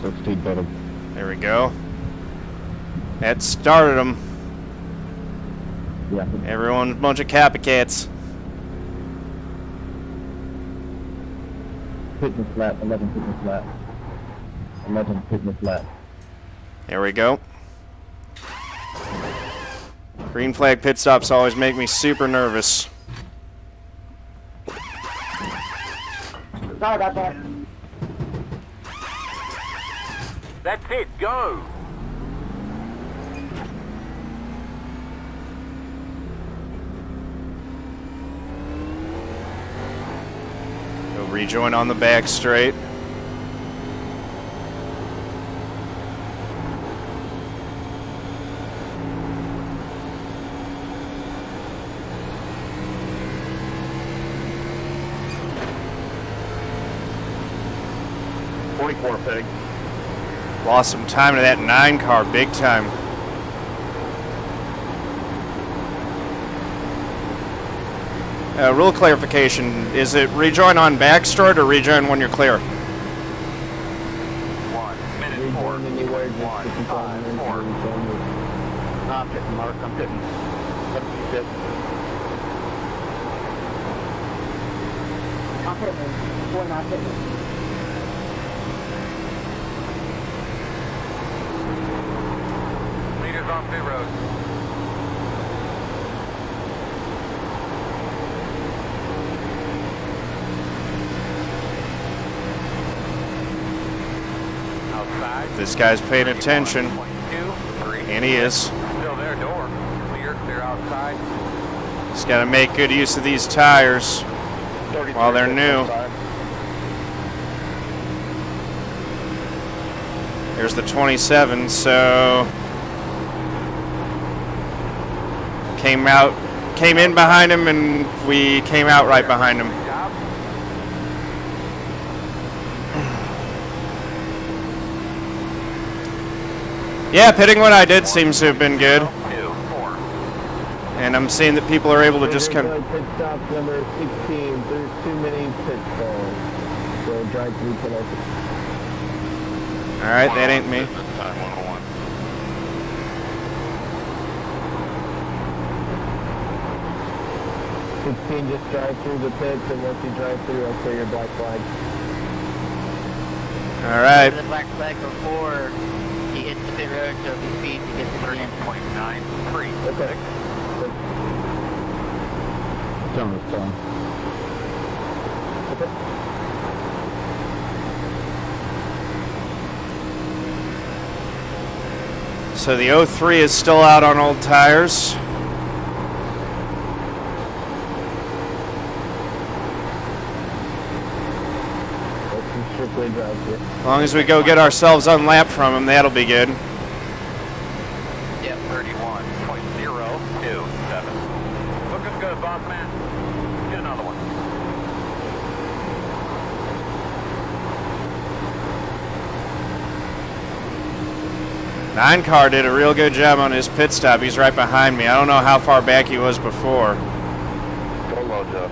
16 pitting. There we go. That started them. Yeah. Everyone's a bunch of copycats. Fitness lap, 11 fitness lap. 11 fitness lap. There we go. Green flag pit stops always make me super nervous. Sorry about that. That's it, go! Go rejoin on the back straight. Pitting. Lost some time to that 9 car, big time. Rule clarification, is it rejoin on backstraight or rejoin when you're clear? 1 minute 4. 1 5 4. I'm pitting, Mark. I'm pitting. Let me pit. I'm pitting. We're not pitting. Leaders off pit road. Outside. This guy's paying attention, 22, 3. and he is. Still there, door. Clear, clear outside. Just got to make good use of these tires while they're new. Here's the 27, so came in behind him, and we came out right behind him. Yeah, pitting what I did seems to have been good. And I'm seeing that people are able to just kind of... Pit stop number 16. There's too many pit stalls. So drive through penalty. Alright, that ain't me. 16, just drive through the pits, and once you drive through, I'll clear your black flag. Alright. The black flag before he hits the pit road, so if he speeds, he gets to the end. 30.93. Okay. It's on the phone. Okay. So the 03 is still out on old tires. As long as we go get ourselves unlapped from him, that'll be good. Yep, 31.027. Looking good, boss man. Get another one. Nine car did a real good job on his pit stop. He's right behind me. I don't know how far back he was before. Go low, Jeff.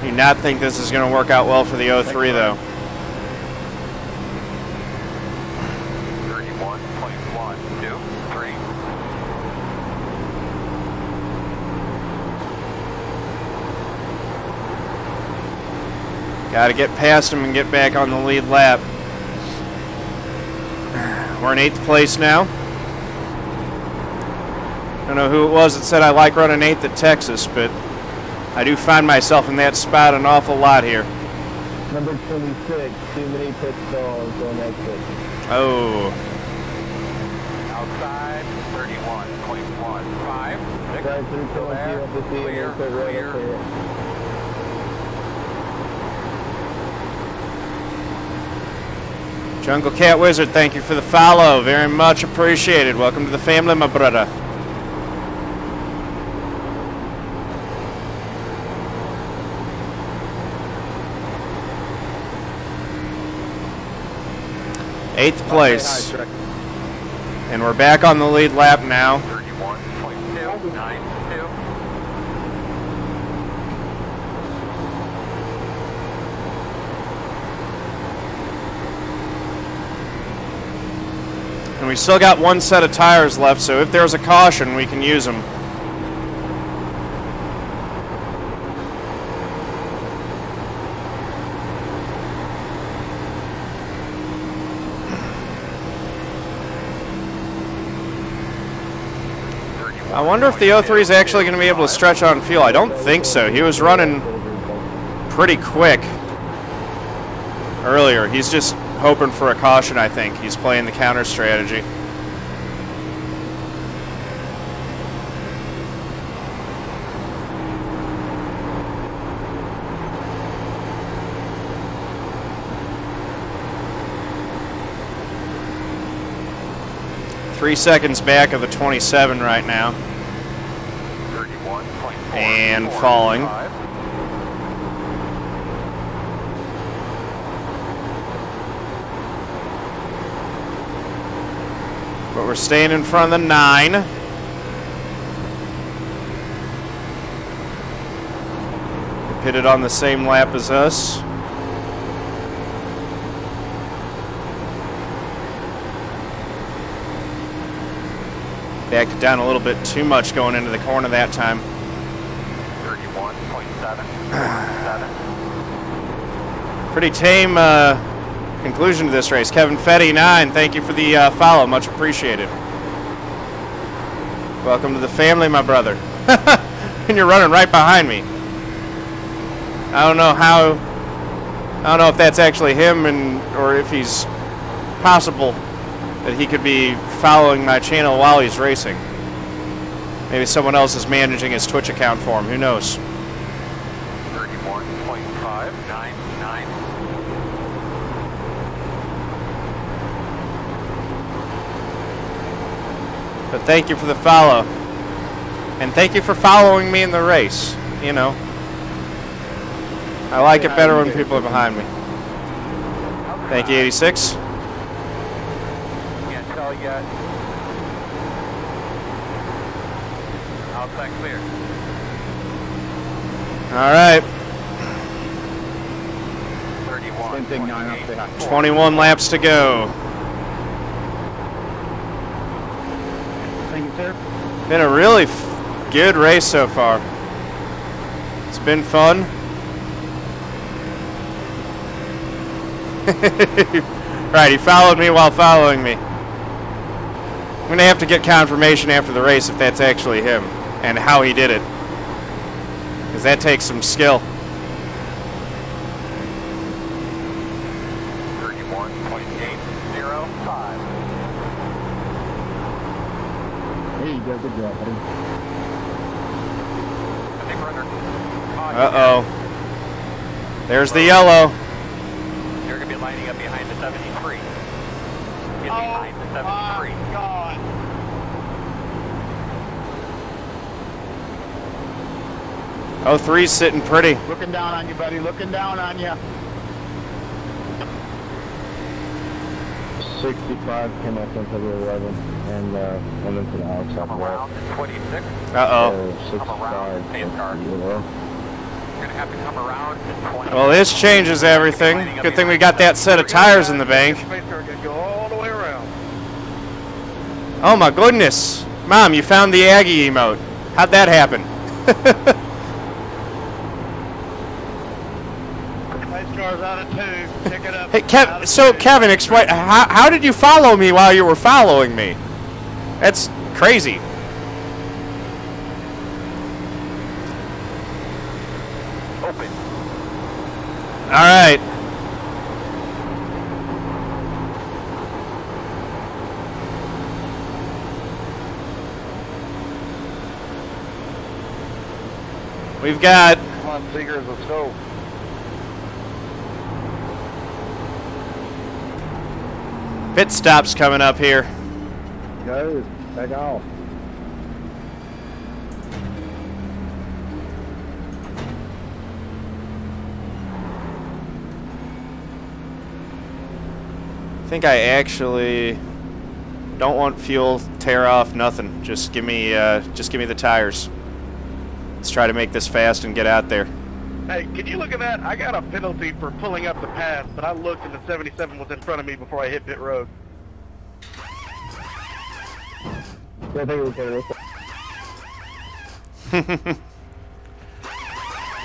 Do not think this is going to work out well for the 03 though. 31.123. Got to get past him and get back on the lead lap. We're in 8th place now. I don't know who it was that said I like running 8th at Texas, but I do find myself in that spot an awful lot here. Number 26, too many pit stalls on exit. Oh. Outside, 31.15. Drive through Still there. Clear, clear. Jungle Cat Wizard, thank you for the follow. Very much appreciated. Welcome to the family, my brother. Eighth place. And we're back on the lead lap now. 31.292. And we still got one set of tires left, so if there's a caution, we can use them. I wonder if the 03 is actually going to be able to stretch on fuel. I don't think so. He was running pretty quick earlier. He's just hoping for a caution, I think. He's playing the counter strategy. Three seconds back of the 27 right now. 31.4. And falling. But we're staying in front of the 9. Pitted on the same lap as us. Backed down a little bit too much going into the corner that time. 31.7. Pretty tame conclusion to this race. Kevin Fetty 9, thank you for the follow, much appreciated. Welcome to the family, my brother. And you're running right behind me. I don't know if that's actually him, or if he's possible that he could be following my channel while he's racing. Maybe someone else is managing his Twitch account for him, who knows. 31.599. But thank you for the follow. And thank you for following me in the race, you know. I like it better when people are behind me. Thank you, 86. Can't tell yet. Outside clear. All right. 31. Same thing, 9 up there. 21 laps to go. Thank you, sir. Been a really good race so far. It's been fun. Right, he followed me while following me. I'm going to have to get confirmation after the race if that's actually him and how he did it. Because that takes some skill. 31.805. There you go, good job, buddy. I think we're under. Uh-oh. There's the yellow. You're going to be lining up behind the 73. Get behind the 73. God. Oh, 3's sitting pretty. Looking down on you, buddy. Looking down on you. 65 came up into the 11 and went into the outside. Come around to 26. Uh-oh. Come around. Same car. You're going to have to come around to 20. Well, this changes everything. Good thing we got that set of tires in the bank. Space car can go all the way around. Oh my goodness. Mom, you found the Aggie emote. How'd that happen? Space car's out of 2. Pick it up. Hey, Kevin, explain, how did you follow me while you were following me? That's crazy. Open. All right. We've got... Come on, Seegers, let's go. Pit stops coming up here. Go, take off. I think I actually don't want fuel, tear off, nothing. Just give me the tires. Let's try to make this fast and get out there. Hey, can you look at that? I got a penalty for pulling up the pass, but I looked and the 77 was in front of me before I hit pit road. Oh,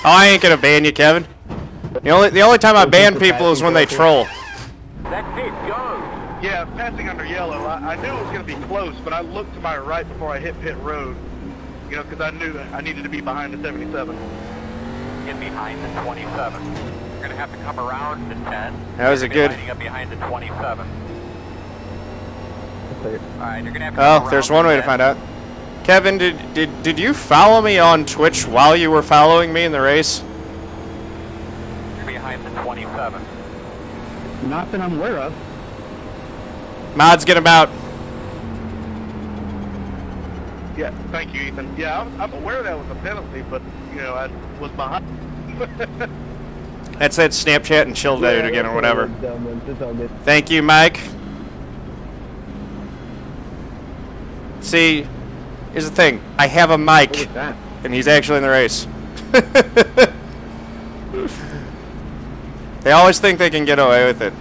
I ain't gonna ban you, Kevin. The only time I ban people is when they troll. That's it, go! Yeah, passing under yellow. I knew it was going to be close, but I looked to my right before I hit pit road. You know, because I knew I needed to be behind the 77. Get behind the 27. You're going to have to come around the 10. That was a good... Lining up behind the 27. Alright, you're going to have to Oh, there's one way to find out. Kevin, did you follow me on Twitch while you were following me in the race? You're behind the 27. Not that I'm aware of. Mods, get him out. Yeah, thank you, Ethan. Yeah, I'm aware that was a penalty, but, you know, I was behind. That's that Snapchat and chill dude again or whatever. Thank you, Mike. See, here's the thing. I have a mic, and he's actually in the race. They always think they can get away with it.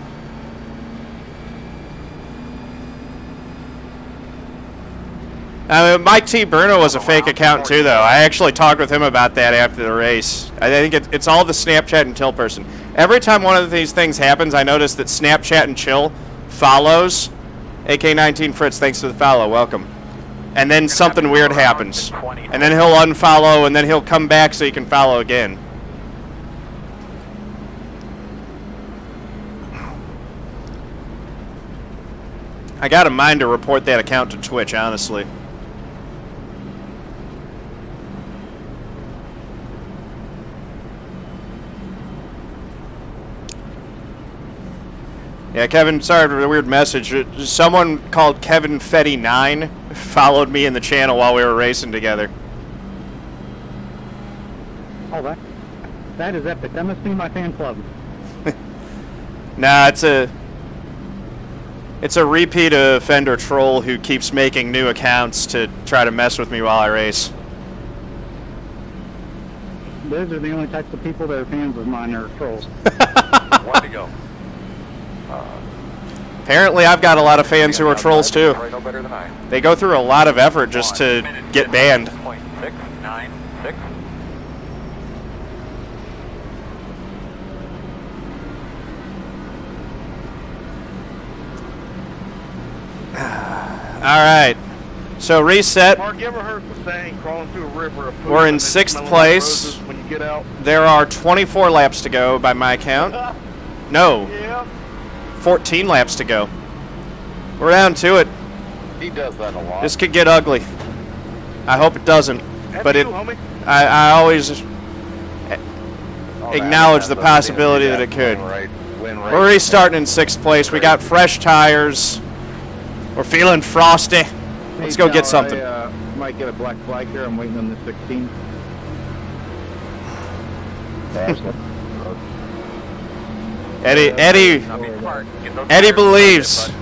Mike T. Bruno was a fake account too, though. I actually talked with him about that after the race. I think it's all the Snapchat and chill person. Every time one of these things happens, I notice that Snapchat and chill follows. AK19 Fritz, thanks for the follow. Welcome. And then something weird happens. And then he'll unfollow, and then he'll come back so he can follow again. I got a mind to report that account to Twitch, honestly. Yeah, Kevin, sorry for the weird message. Someone called Kevin Fetty9 followed me in the channel while we were racing together. Oh, that is epic. That must be my fan club. Nah, it's a repeat offender troll who keeps making new accounts to try to mess with me while I race. Those are the only types of people that are fans of mine are trolls. One to go. Apparently, I've got a lot of fans who are trolls too. No better than I. They go through a lot of effort just to get banned. 0.696. All right, so reset. Mark, you ever heard the saying, crawling through a river of poop? We're in and then 6th smelling like place. roses when you get out? There are 24 laps to go by my count. No, Yeah. 14 laps to go. We're down to it. He does that a lot. This could get ugly. I hope it doesn't, but you, it. homie. I always Oh, acknowledge man, the that's possibility that it could. We're restarting in 6th place. We got fresh tires. We're feeling frosty. Let's go get something. I might get a black flag here. I'm waiting on the 16. Eddie believes. All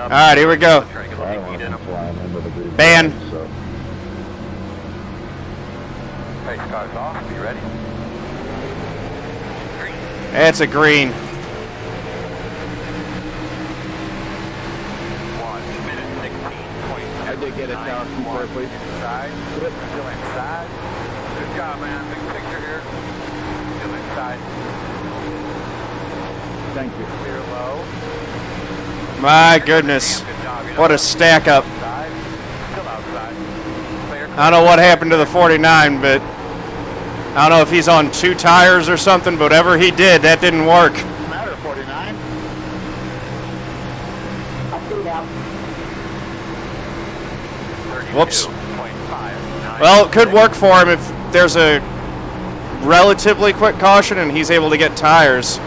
right, here we go. Ban. Pace car's off. Be ready. It's a green. 1 minute 16.2. I did get a tower from where, please. Inside. Still inside. Good job, man. Big picture here. Still inside. Thank you. Clear low. My goodness. Good job. What a stack up. Outside. Still outside. Clear. I don't know what happened to the 49, but I don't know if he's on 2 tires or something, but whatever he did, that didn't work. Matter 49. Whoops. 32.59. Well, it could work for him if there's a relatively quick caution, and he's able to get tires.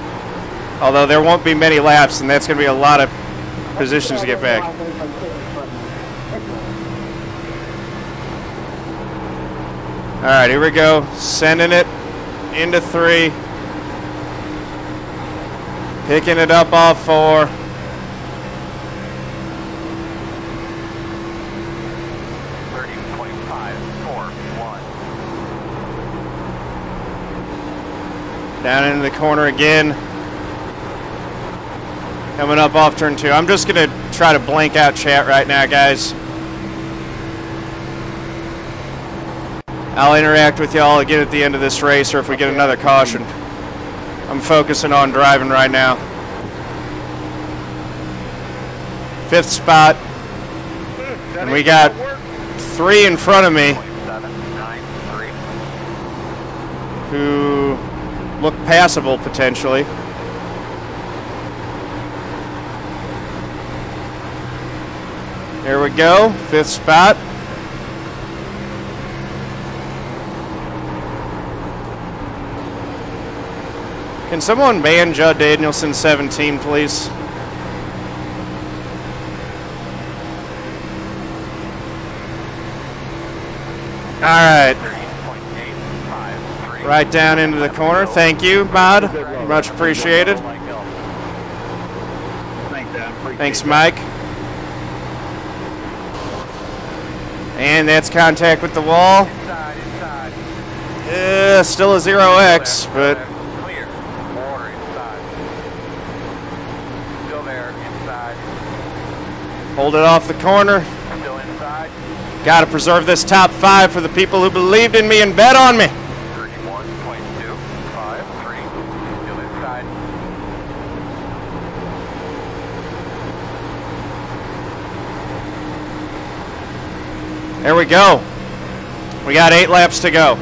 Although there won't be many laps, and that's going to be a lot of positions to get back. All right, here we go. Sending it into 3. Picking it up off 4. Down into the corner again. Coming up off turn 2. I'm just going to try to blank out chat right now, guys. I'll interact with y'all again at the end of this race, or if we get another caution. I'm focusing on driving right now. 5th spot. And we got 3 in front of me who look passable potentially. There we go, 5th spot. Can someone ban Judd Danielson 17, please? All right. Right down into the corner. Thank you, Mod. Much appreciated. Thanks, Mike. And that's contact with the wall. Still a 0x, but hold it off the corner. Got to preserve this top 5 for the people who believed in me and bet on me. 31.253. Still inside. There we go. We got 8 laps to go.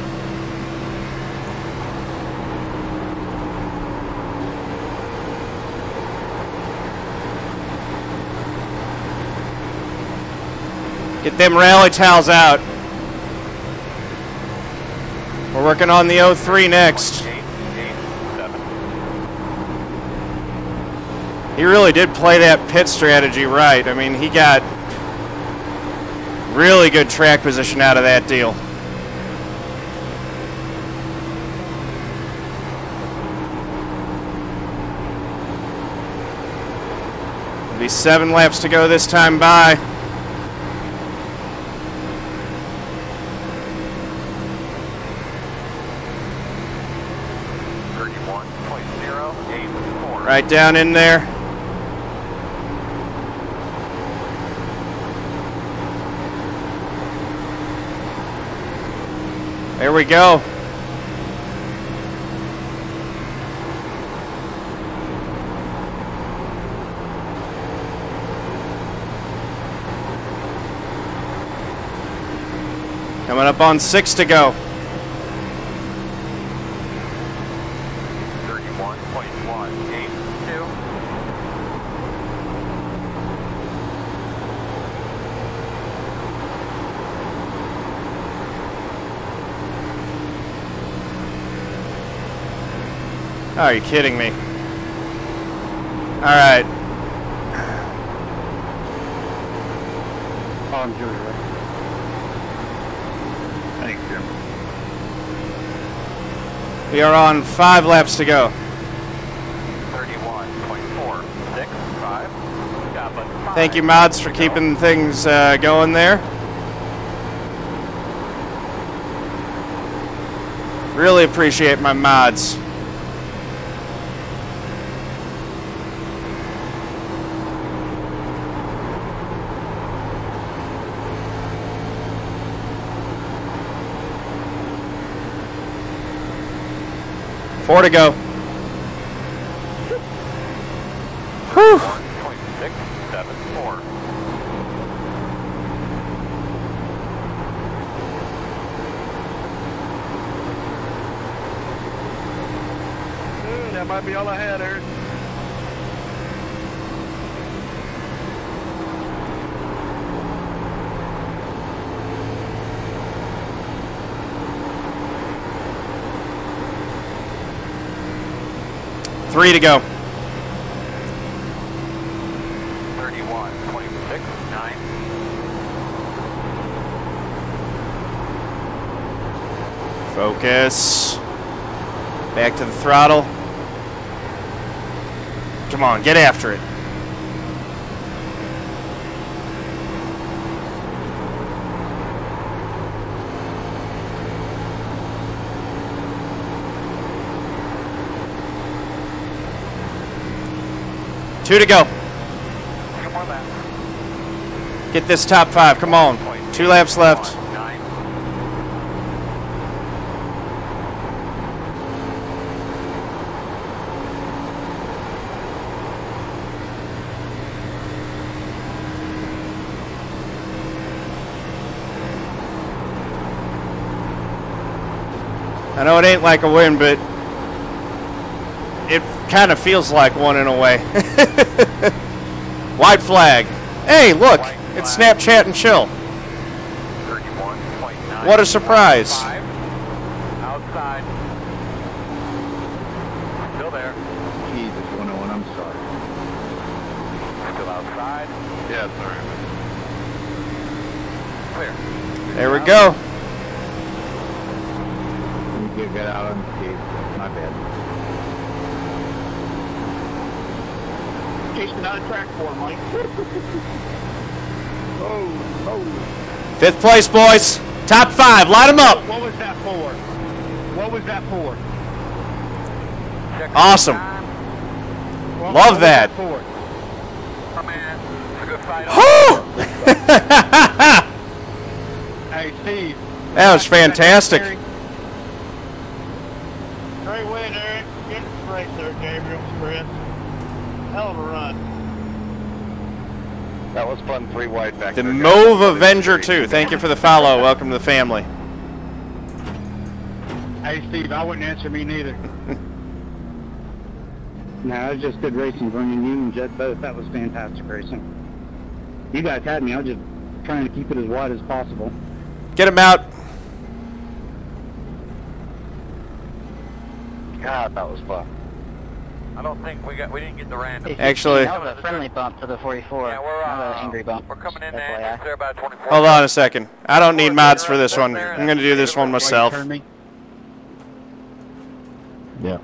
Get them rally towels out. We're working on the 03 next. He really did play that pit strategy right. I mean, he got really good track position out of that deal. There'll be 7 laps to go this time by. Right down in there. There we go. Coming up on 6 to go. 31.182. Oh, are you kidding me? All right. Oh, I'm doing it right. Thanks, Jim. We are on 5 laps to go. 31.465. Thank you, mods, for keeping things going there. Really appreciate my mods. Four to go. Whew. 1.674. That might be all I had, Eric. 3 to go. 31, 26, 9. Focus. Back to the throttle. Come on, get after it. Two to go. Get this top 5. Come on. 2 laps left. I know it ain't like a win, but it kind of feels like one in a way. White flag. Hey, look, it's Snapchat and chill. 31.9. What a surprise. Outside. Still there. Jesus, 101, I'm sorry. Still outside. Yeah, sorry. Clear. There we go. You get out on the skate. My bad. Chasing out of track for him, Mike. Oh. 5th place, boys. Top 5. Line them up. What was that for? What was that for? Awesome. Love that. Come in. It's a good fight. Woo! Hey, Steve. That was fantastic. Great win, Eric. Good race there, Gabriel. Sprint. Hell of a run. That was fun. 3 wide back The there. Move Avenger 2. Thank you for the follow. Welcome to the family. Hey, Steve, I wouldn't answer me neither. No, it was just good racing from you and Jed both. That was fantastic racing. You guys had me. I was just trying to keep it as wide as possible. Get him out. God, that was fun. I don't think we didn't get the random. Actually, That was a friendly bump to the 44. Yeah, we're Not an angry bump. We're coming in That's there. why It's there about 24. hold on a second. I don't need mods for this one. I'm going to do this one myself. Turn me. Yeah.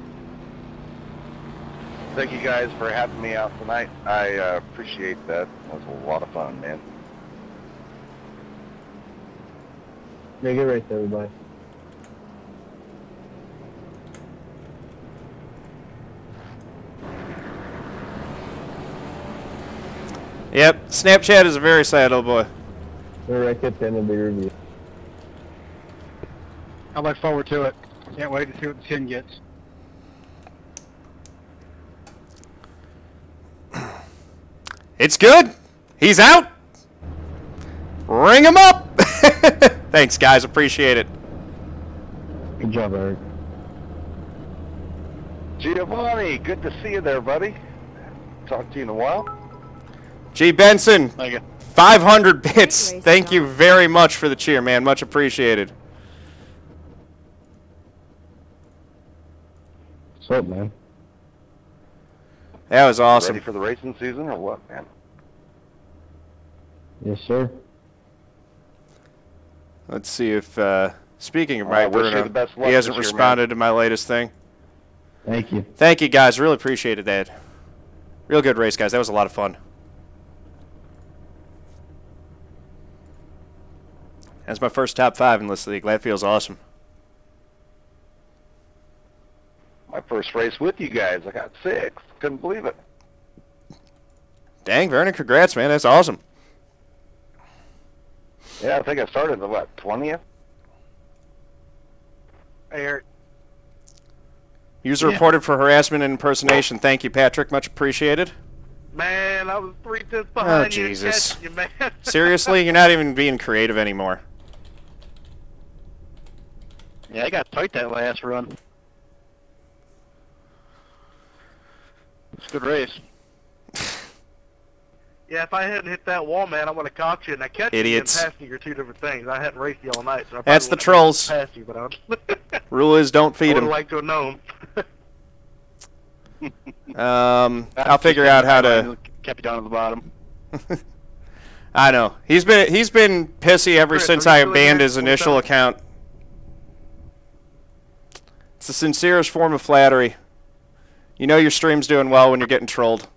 Thank you guys for having me out tonight. I appreciate that. That was a lot of fun, man. Yeah, good race, everybody. Yep, Snapchat is a very sad old boy. We're right at the end of the review. I look forward to it. Can't wait to see what the chin gets. It's good. He's out. Ring him up. Thanks, guys. Appreciate it. Good job, Eric. Giovanni, good to see you there, buddy. Talk to you in a while. G. Benson, Thank you. 500 bits. Thank you very much for the cheer, man. Much appreciated. What's up, man? That was awesome. Ready for the racing season or what, man? Yes, sir. Let's see if, speaking of I Mike wish you Bruno, the best luck he hasn't this year, responded to my latest thing. Thank you. Thank you, guys. Really appreciated that. Real good race, guys. That was a lot of fun. That's my first top 5 in this league. That feels awesome. My first race with you guys, I got 6. Couldn't believe it. Dang, Vernon, congrats, man. That's awesome. Yeah, I think I started the, what, 20th? Hey, Eric. User reported for harassment and impersonation. Thank you, Patrick. Much appreciated. Man, I was 3/10 Oh, behind you. Jesus. Catching you, man. Seriously? You're not even being creative anymore. Yeah, I got tight that last run. It's a good race. Yeah, if I hadn't hit that wall, man, I would have caught you. And I catch Idiots. you and passing you are 2 different things. I hadn't raced you all night, so I That's the trolls. Past you, but I Rule is don't would feed have them. liked to have known. I'll figure out how to. Kept you down at the bottom. I know he's been pissy ever since I banned his initial account. It's the sincerest form of flattery. You know your stream's doing well when you're getting trolled.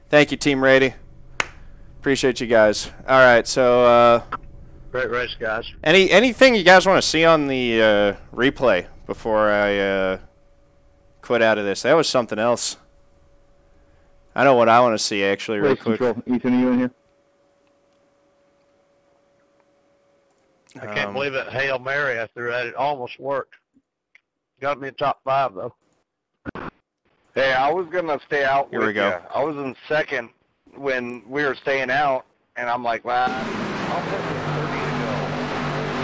Thank you, Team Rady. Appreciate you guys. All right, so Great race, guys. anything you guys want to see on the replay before I quit out of this? That was something else. I know what I want to see actually, real quick. Control. Ethan, are you in here? I can't believe that Hail Mary I threw at it almost worked. Got me in top 5 though. Hey, I was gonna stay out. Here we go. You. I was in second when we were staying out, and I'm like, well, I'll put this 30 to go.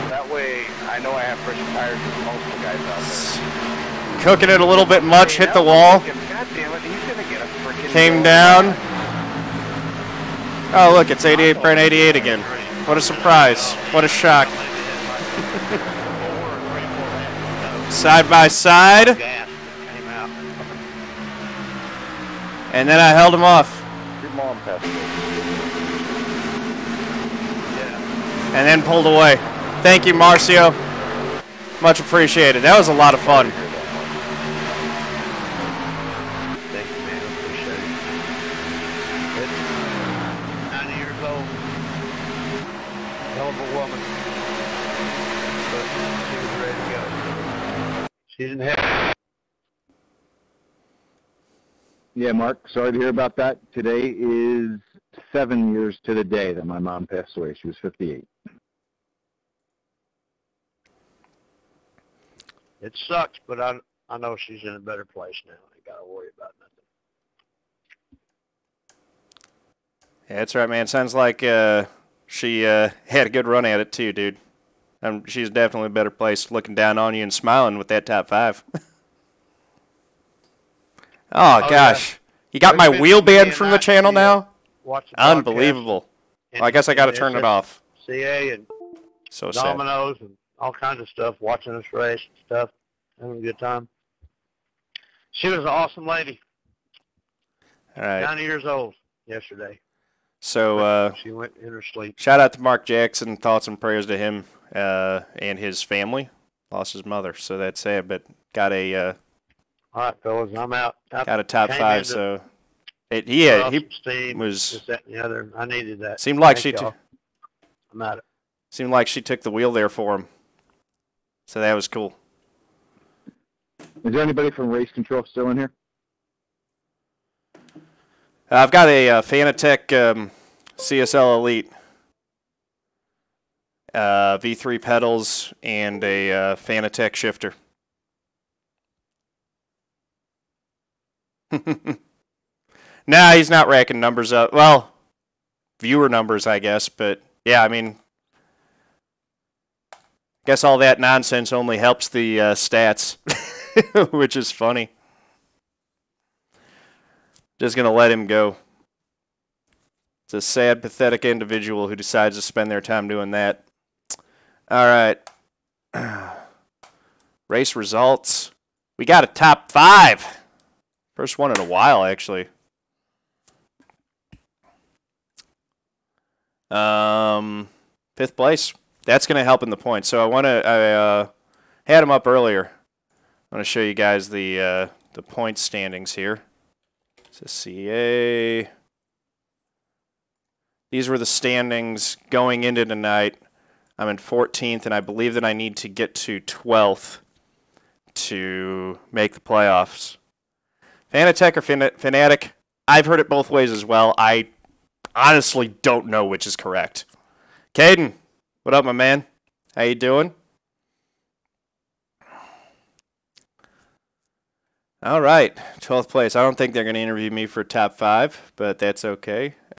That way, I know I have fresh tires for most of the guys out there. Cooking it a little bit much, hit the wall. God damn it, he's gonna get a freaking Came down. Oh, look, it's 88.88 again. What a surprise. What a shock. Side by side. And then I held him off. Your mom passed away. And then pulled away. Thank you, Marcio. Much appreciated. That was a lot of fun. Thank you, man. Appreciate it. It's 90 years old. Hell of a woman. But she was ready to go. She's in heaven. Yeah, Mark, sorry to hear about that. Today is 7 years to the day that my mom passed away. She was 58. It sucks, but I know she's in a better place now. I ain't got to worry about nothing. Yeah, that's right, man. Sounds like she had a good run at it, too, dude. She's definitely a better place looking down on you and smiling with that top 5. Oh, gosh. Yeah. You got my wheel banned from the channel now? Unbelievable. Well, I guess I got to turn it off. SSCA and so Domino's and all kinds of stuff, watching us race and stuff, having a good time. She was an awesome lady. All right. 90 years old yesterday. So she went in her sleep. Shout out to Mark Jackson. Thoughts and prayers to him and his family. Lost his mother, so that's sad, but got a... all right, fellas, I'm out. Got a top 5, so he was this, that, and the other. I needed that. Seemed like I'm at it. Seemed like she took the wheel there for him, so that was cool. Is there anybody from Race Control still in here? I've got a Fanatec CSL Elite V3 pedals and a Fanatec shifter. Nah, he's not racking numbers up. Well, viewer numbers, I guess. But, yeah, I mean, guess all that nonsense only helps the stats, which is funny. Just going to let him go. It's a sad, pathetic individual who decides to spend their time doing that. All right. Race results. We got a top 5. First one in a while, actually. 5th place. That's going to help in the points. So I had them up earlier. I want to show you guys the point standings here. SSCA. These were the standings going into tonight. I'm in 14th, and I believe that I need to get to 12th to make the playoffs. Fanatec or Fanatic? I've heard it both ways as well. I honestly don't know which is correct. Caden, what up, my man? How you doing? All right, 12th place. I don't think they're going to interview me for top 5, but that's okay.